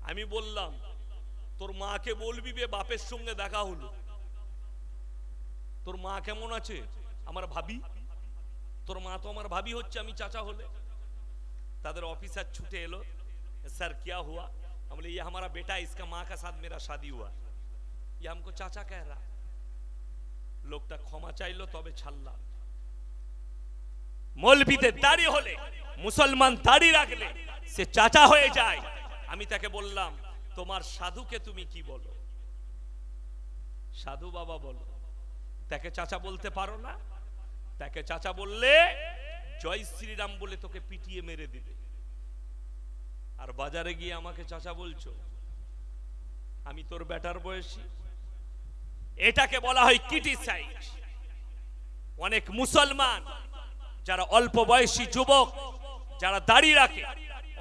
আমি বললাম, তোর মাকে বলবি বে বাপের সঙ্গে দেখা হলো। তোর মা কেমন আছে? আমার ভাবি। তোর মা তো আমার ভাবি হচ্ছে, আমি চাচা হলে। তাদের অফিসার ছুটে এলো, স্যার क्या हुआ? हम बोले ये हमारा बेटा है, इसका माँ का साथ मेरा शादी हुआ, ये हमको चाचा कह रहा। লোকটা ক্ষমা চাইলো, তবে ছাড়লাম। মৌলভীদের দাড়ি হলে, মুসলমান দাড়ি রাখলে সে চাচা হয়ে যায়। আমি তাকে বললাম, তোমার সাধুকে তুমি কি বলো? সাধু বাবা বলো। তাকে চাচা বলতে পারো না? তাকে চাচা বললে জয় শ্রীরাম বলে তোকে পিটিয়ে মেরে দিবে। আর বাজারে গিয়ে আমাকে চাচা বলছো, আমি তোর বেটার বয়সী। এটাকে বলা হয় ক্রিটিসাইজ। অনেক মুসলমান যারা অল্প বয়সী যুবক, যারা দাড়ি রাখে,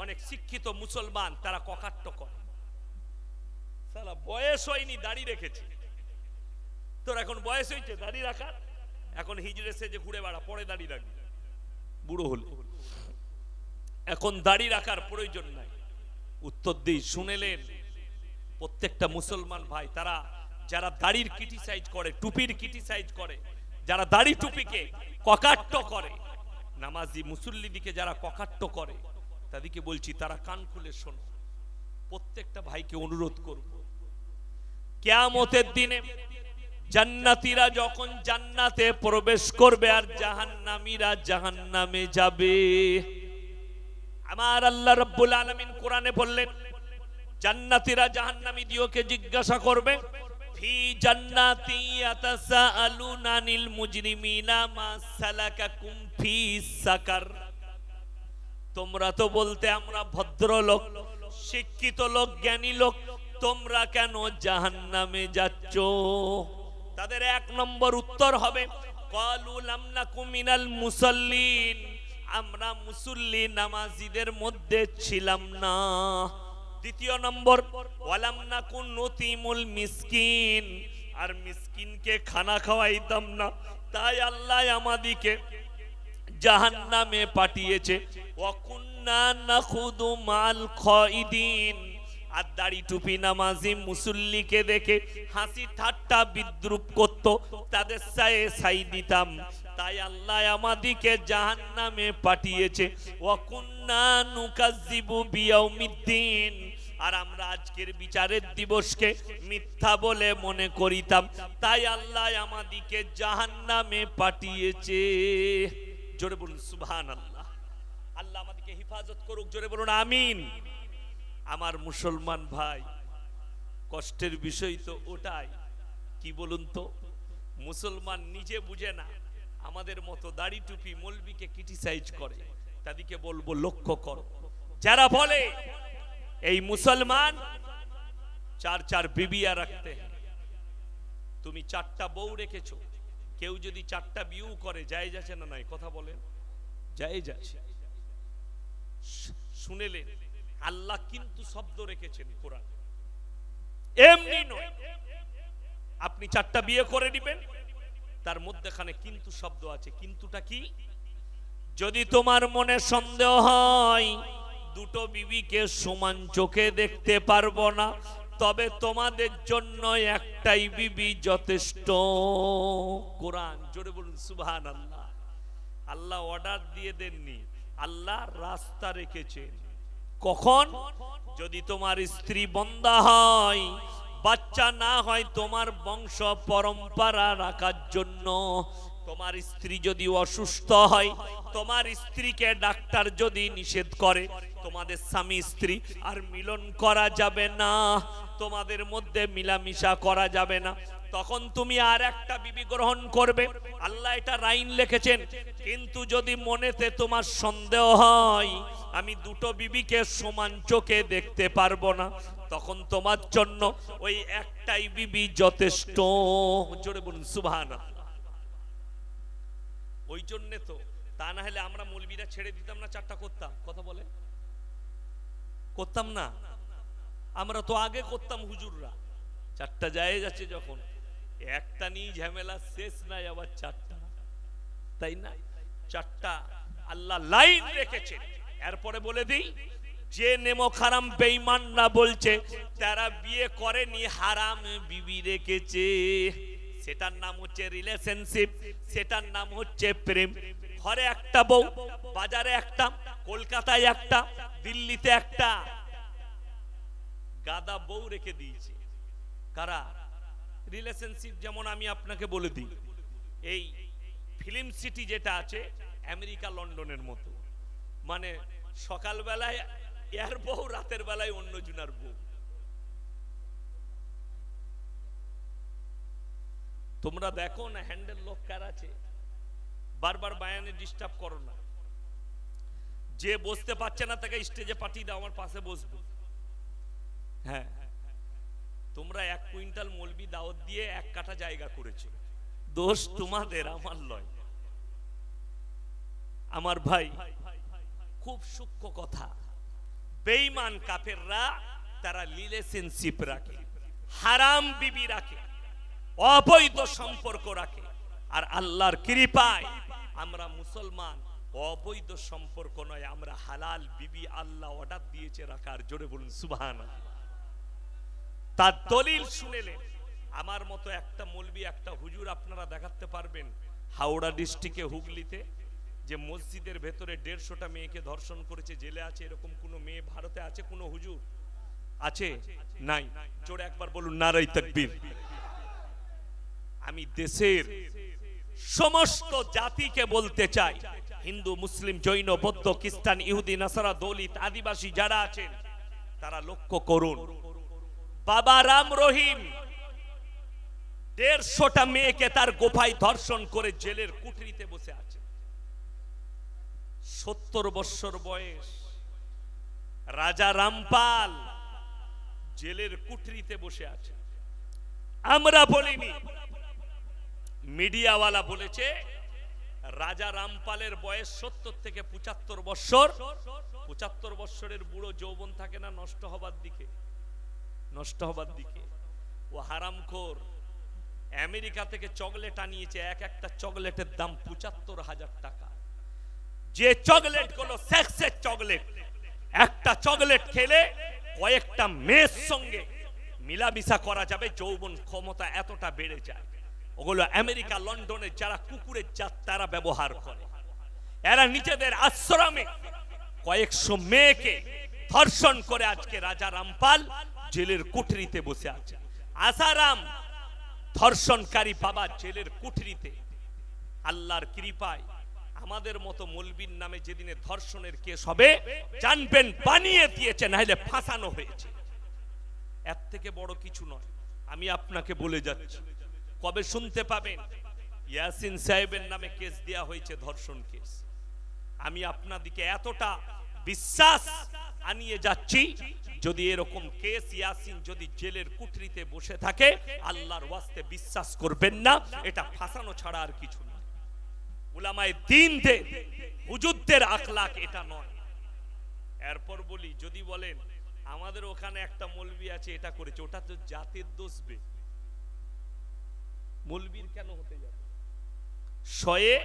অনেক শিক্ষিত মুসলমান, তারা ককাট্ট করে। সালা বয়স হয়নি দাড়ি রেখেছে, তোর এখন বয়স হয়েছে দাড়ি রাখার, এখন হিজড়ে সেজে ঘুরে বেড়া, পরে দাড়ি রাখবি বুড়ো হলে। এখন দাড়ি রাখার প্রয়োজন নাই। উত্তর দিই, শুনেলেন? প্রত্যেকটা মুসলমান ভাই, তারা যারা দাড়ির ক্রিটিসাইজ করে, টুপির ক্রিটিসাইজ করে, যারা দাড়ি টুপিকে ককাট্ট করে, নামাজি মুসল্লি দিকে যারা ককাট্ট করে, তাদেরকে বলছি তারা কান খুলে শোনো। প্রত্যেকটা ভাইকে অনুরোধ করব, কিয়ামতের দিনে জান্নাতীরা যখন জান্নাতে প্রবেশ করবে আর জাহান্নামীরা জাহান্নামে যাবে, আমার আল্লাহ রাব্বুল আলামিন কোরআনে বললেন, জান্নাতীরা জাহান্নামীদেরকে জিজ্ঞাসা করবে, ফি জান্নাতি ইয়াতাসাআলুনা আনিল মুজরিমিনা মা সালাকাকুম ফি সাকার। তোমরা তো বলতে আমরা ভদ্রলোক, শিক্ষিত লোক, জ্ঞানী লোক, তোমরা কেন জাহান্নামে যাচ্ছ? তাদের 1 নম্বর উত্তর হবে, ক্বালু লাম নাকু মিনাল মুসাল্লিন, আমরা মুসল্লি নামাজীদের মধ্যে ছিলাম না। দ্বিতীয় নম্বর ওয়ালাম নাকুন নুতিমুল মিসকিন, আর মিসকিনকে খানা খাওয়াইতাম না, তাই আল্লাহ আমাদিকে জাহান্নামে পাঠিয়েছে। ওয়া কুন্না নাখুদু মাল খাইদিন, আর দাড়ি টুপি নামাজি মুসল্লিকে দেখে হাসি ঠাট্টা বিদ্রুপ করত, তাদের সায়ে ছাই দিতাম, তাই আল্লাহ আমাদিকে জাহান্নামে পাঠিয়েছে। ওয়া কুন্না নুকাজ্জিবু বিয়াউমিদ্দিন, আর আমরা আজকের বিচারের দিবসকে মিথ্যা বলে মনে করিতাম, তাই আল্লাহ আমাদিকে জাহান্নামে পাঠিয়েছে। জোরে বলুন সুবহানাল্লাহ। আল্লাহ আমাদেরকে হেফাজত করুক, জোরে বলুন আমিন। আমার মুসলমান ভাই, কষ্টের বিষয় তো ওটাই, কি বলুন তো, মুসলমান নিজে বুঝে না, আমাদের মতো দাড়ি টুপি মৌলবীকে ক্রিটিসাইজ করে। তাদেরকে বলবো লক্ষ্য করো, যারা বলে এই মুসলমান চার চার বিবিয়া রাখতে, তুমি চারটা বউ রেখেছো, কেউ যদি চারটা বিয়ে করে জায়েজ আছে না নাই? কথা বলেন, জায়েজ আছে। শুনেলেন, আল্লাহ কিন্তু শব্দ রেখেছেন কোরআন, এমনি নয়। আপনি চারটা বিয়ে করে দিবেন, তার মধ্যেখানে কিন্তু শব্দ আছে। কিন্তুটা কি? যদি তোমার মনে সন্দেহ হয় দুটো বিবিকে সমান চোখে দেখতে পারবো না, তবে তোমাদের জন্য একটাই বিবি যথেষ্ট। কোরআন, জোরে বলুন সুবহানাল্লাহ। আল্লাহ অর্ডার দিয়ে দেননি, আল্লাহ রাস্তা রেখেছেন। কখন? যদি তোমার স্ত্রী বন্দা হয়, বাচ্চা না হয়, তোমার বংশ পরম্পরা রাখার জন্য। তোমার স্ত্রী যদি অসুস্থ হয়, তোমার স্ত্রীকে ডাক্তার যদি নিষেধ করে, তোমাদের স্বামী স্ত্রী আর মিলন করা যাবে না, তোমাদের মধ্যে মিলামিশা করা যাবে না, তখন তুমি আর একটা বিবি গ্রহণ করবে। আল্লাহ এটা আইন লিখেছেন। কিন্তু যদি মনেতে তোমার সন্দেহ হয় আমি দুটো বিবিকে সমান চোখে দেখতে পারবো না, তখন তোমার জন্য ওই একটাই বিবি যথেষ্ট। জোরে বলুন সুবহানাল্লাহ। ওই জন্য তো, তা না হলে আমরা মৌলবীরা ছেড়ে দিতাম না, চারটা করতাম। কথা বলে করতাম না? আমরা তো আগে করতাম, হুজুররা। চারটা জায়েজ আছে যখন, একটা নিয়ে ঝামেলা শেষ নাই, আবার চারটা, তাই না? চারটা আল্লাহ লাইন রেখেছেন। এরপরে বলে দিই, যে নেমক হারাম বেঈমান না বলছে, তারা বিয়ে করেনি, হারাম বিবি রেখেছে। সেটার নাম হচ্ছে রিলেশনশিপ, সেটার নাম হচ্ছে প্রেম। ঘরে একটা বউ, বাজারে একটা, কলকাতায় একটা, দিল্লিতে একটা, গাদা বউ রেখে দিয়েছে। কারা? রিলেশনশিপ। যেমন আমি আপনাকে বলে দিই, এই ফিল্ম সিটি যেটা আছে আমেরিকা লন্ডনের মতো, মানে সকালবেলায় এর বউ, রাতের বেলায় অন্য জনার বউ। তোমরা দেখো না হ্যান্ডেল লোক কার আছে, বারবার বায়ানে ডিস্টার্ব করো না। যে বসতে পারছে না তাকে স্টেজে পাঠিয়ে দাও, আমার পাশে বসবো। হ্যাঁ, তোমরা 1 কুইন্টাল মলবি দাওয়াত দিয়ে 1 কাঠা জায়গা করেছো, দোষ তোমাদের, আমার নয়। আমার ভাই, খুব সূক্ষ্ম কথা, বেঈমান কাফেররা তারা রিলেশনশিপ রাখে, হারাম বিবি রাখে, অবৈধ সম্পর্ক রাখে। আর আল্লাহর কৃপায় আমরা মুসলমান অবৈধ সম্পর্ক নয়, আমরা হালাল বিবি আল্লাহ অর্ডার দিয়েছে রাখার। জোরে বলুন সুবহানাল্লাহ। তার দলিল শুনেলেন। আমার মতো একটা মৌলবি, একটা হুজুর আপনারা দেখাতে পারবেন হাওড়া ডিস্ট্রিক্টে, হুগলিতে, যে মসজিদের ভেতরে 150টা মেয়েকে ধর্ষণ করেছে, জেলে আছে? এরকম কোন মেয়ে ভারতে আছে? কোন হুজুর আছে? নাই। জোরে একবার বলুন নারায়ে তাকবীর। আমি দেশের সমস্ত জাতিকে বলতে চাই, হিন্দু, মুসলিম, জৈন, বৌদ্ধ, খ্রিস্টান, ইহুদি, নাসারা, দলিত, আদিবাসী যারা আছেন, তারা লক্ষ্য করুন। বাবা রাম রহিম 150টা মেয়েকে তার গোফায় ধর্ষণ করে জেলের কুঠরিতে বসে আছে। 70 বছর বয়স রাজা রামপাল জেলের কুঠরিতে বসে আছে। আমরা বলিনি, মিডিয়াওয়ালা বলেছে রাজা রামপালের বয়স 70 থেকে 75 বছর। 75 বছরের বুড়ো যৌবন থাকে না নষ্ট হবার দিকে, নষ্ট হবার দিকে। ও হারামখোর আমেরিকা থেকে চকলেট আনিয়েছে, এক একটা চকলেটের দাম 75,000 টাকা। যে চকলেট গুলো সেক্সের চকলেট, একটা চকলেট খেলে কয়েকটা মেয়ের সঙ্গে মিলামিশা করা যাবে, যৌবন ক্ষমতা এতটা বেড়ে যায়। ওগুলো আমেরিকা লন্ডনের যারা কুকুরের জাত তারা ব্যবহার করে। এরা নিজেদের আশ্রমে কয়েকশো মেয়েকে ধর্ষণ করে আজকে রাজা রামপাল জেলের কুঠরিতে বসে আছে। আসারাম ধর্ষণকারী বাবা জেলের কুঠরিতে। আল্লাহর কৃপায় আমাদের মতো মৌলবীর নামে যেদিনে ধর্ষণের কেস হবে জানবেন বানিয়ে দিয়েছে, নাহলে ফাঁসানো হয়েছে। এর থেকে বড় কিছু নয়। আমি আপনাকে বলে যাচ্ছি, কবে শুনতে পাবেন ইয়াসিন সাহেবের নামে কেস দেয়া হয়েছে, ধর্ষণ কেস। আমি আপনাদিকে এতটা বিশ্বাস আনিয়ে যাচ্ছি, যদি এরকম কেস ইয়াসিন যদি জেলের কুঠরিতে বসে থাকে, আল্লাহর ওয়াস্তে বিশ্বাস করবেন না, এটা ফাঁসানো ছাড়া আর কিছু না। উলামায়ে দ্বীনদের হুজুরদের আখলাক এটা নয়। এরপর বলি, যদি বলেন আমাদের ওখানে একটা মৌলবি আছে এটা করেছে, ওটা তো জাতের দোষবে, মৌলবীর কেন হতে যাবে? শয়ে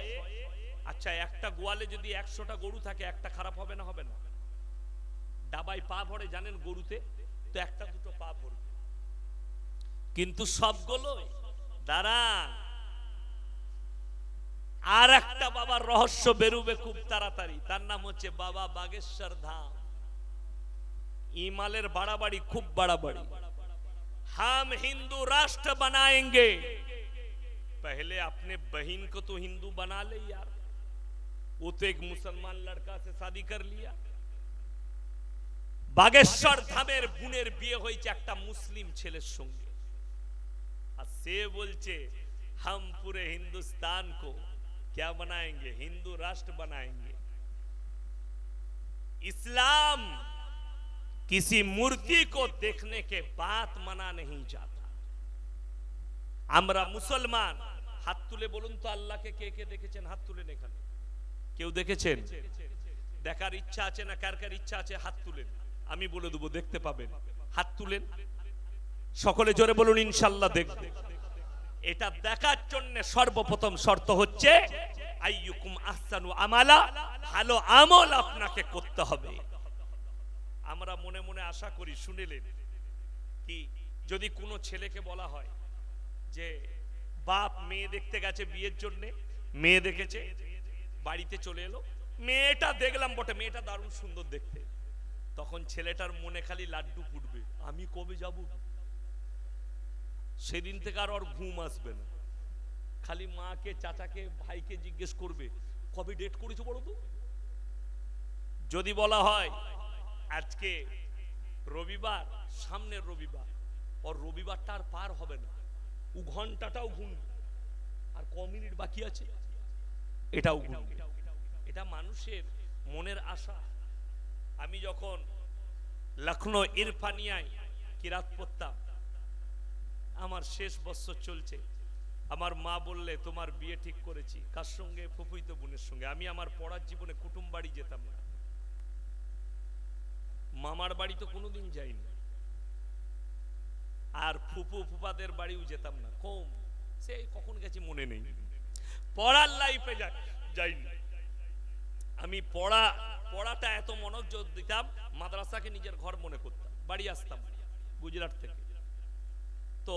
আচ্ছা একটা গোয়ালে যদি 100টা গরু থাকে, একটা খারাপ হবে না? হবে না? ডাবায় পা ভরে জানেন গরুতে, তো একটা দুটো পা ভরবে, কিন্তু সবগুলো দাঁড়ান। আর একটা বাবার রহস্য বেরুবে খুব তাড়াতাড়ি, তার নাম হচ্ছে বাবা বাগেশ্বর ধাম। ইমালের বাড়াবাড়ি, খুব বাড়াবাড়ি। हम हिंदू राष्ट्र बनाएंगे, पहले अपने बहन को तो हिंदू बना ले यार। वो तो एक मुसलमान लड़का से शादी कर लिया। बागेश्वर धामेर बुनेर बिये হয়েছে একটা মুসলিম ছেলের সঙ্গে, আর সে বলছে हम पूरे हिंदुस्तान को क्या बनाएंगे, हिंदू राष्ट्र बनाएंगे। इस्लाम किसी मूर्ति को देखने के बाद मना नहीं जाता। আমরা মুসলমান। হাত তুলে বলুন তো আল্লাহকে কে কে দেখেছেন? হাত তুলেন। এখানে কেউ দেখেছেন? দেখার ইচ্ছা আছে না? কার কার ইচ্ছা আছে হাত তুলেন, আমি বলে দেবো, দেখতে পাবেন। হাত তুলেন সকলে, জোরে বলুন ইনশাআল্লাহ দেখব। এটা দেখার জন্য সর্বপ্রথম শর্ত হচ্ছে আইয়ুকুম আহসানু আমালা, ভালো আমল আপনাকে করতে হবে। আমরা মনে মনে আশা করি, শুনেলেন কি, যদি কোনো ছেলেকে বলা হয় যে বাপ মেয়ে দেখতে গেছে বিয়ের জন্য, মেয়ে দেখেছে, বাড়িতে চলে এলো, মেয়েটা দেখলাম বটে, মেয়েটা দারুণ সুন্দর দেখতে, তখন ছেলেটার মনে খালি লাড্ডু ফুটবে, আমি কবে যাব। সেদিন থেকে আর ওর ঘুম আসবে না, খালি মাকে চাচাকে ভাইকে জিজ্ঞেস করবে কবে ডেট করেছো বলো তো। যদি বলা হয় আজকে রবিবার, সামনের রবিবার, ওর রবিবারটা আর পার হবে না, ও ঘন্টাটাও ঘুমবে, আর ক মিনিট বাকি আছে এটাও ঘুমবে। এটা মানুষের মনের আশা। আমি যখন লখনৌ ইরফানিয়ায় কিরাত পড়তাম, আমার শেষ বছর চলছে, আমার মা বললে তোমার বিয়ে ঠিক করেছি। কার সঙ্গে? ফুফুইতো বোনের সঙ্গে। আমি আমার পড়ার জীবনে কুটুম বাড়ি যেতাম না, মামার বাড়ি তো কোনোদিন যাইনি, আর ফুফু ফুফাদের বাড়িও যেতাম না, কম, সেই কখন গেছি মনে নেই। পড়ার লাইফে যাইনি আমি। পড়াটা এত মনোযোগ দিতাম, মাদ্রাসাকে নিজের ঘর মনে করতাম। বাড়ি আসতাম গুজরাট থেকে, তো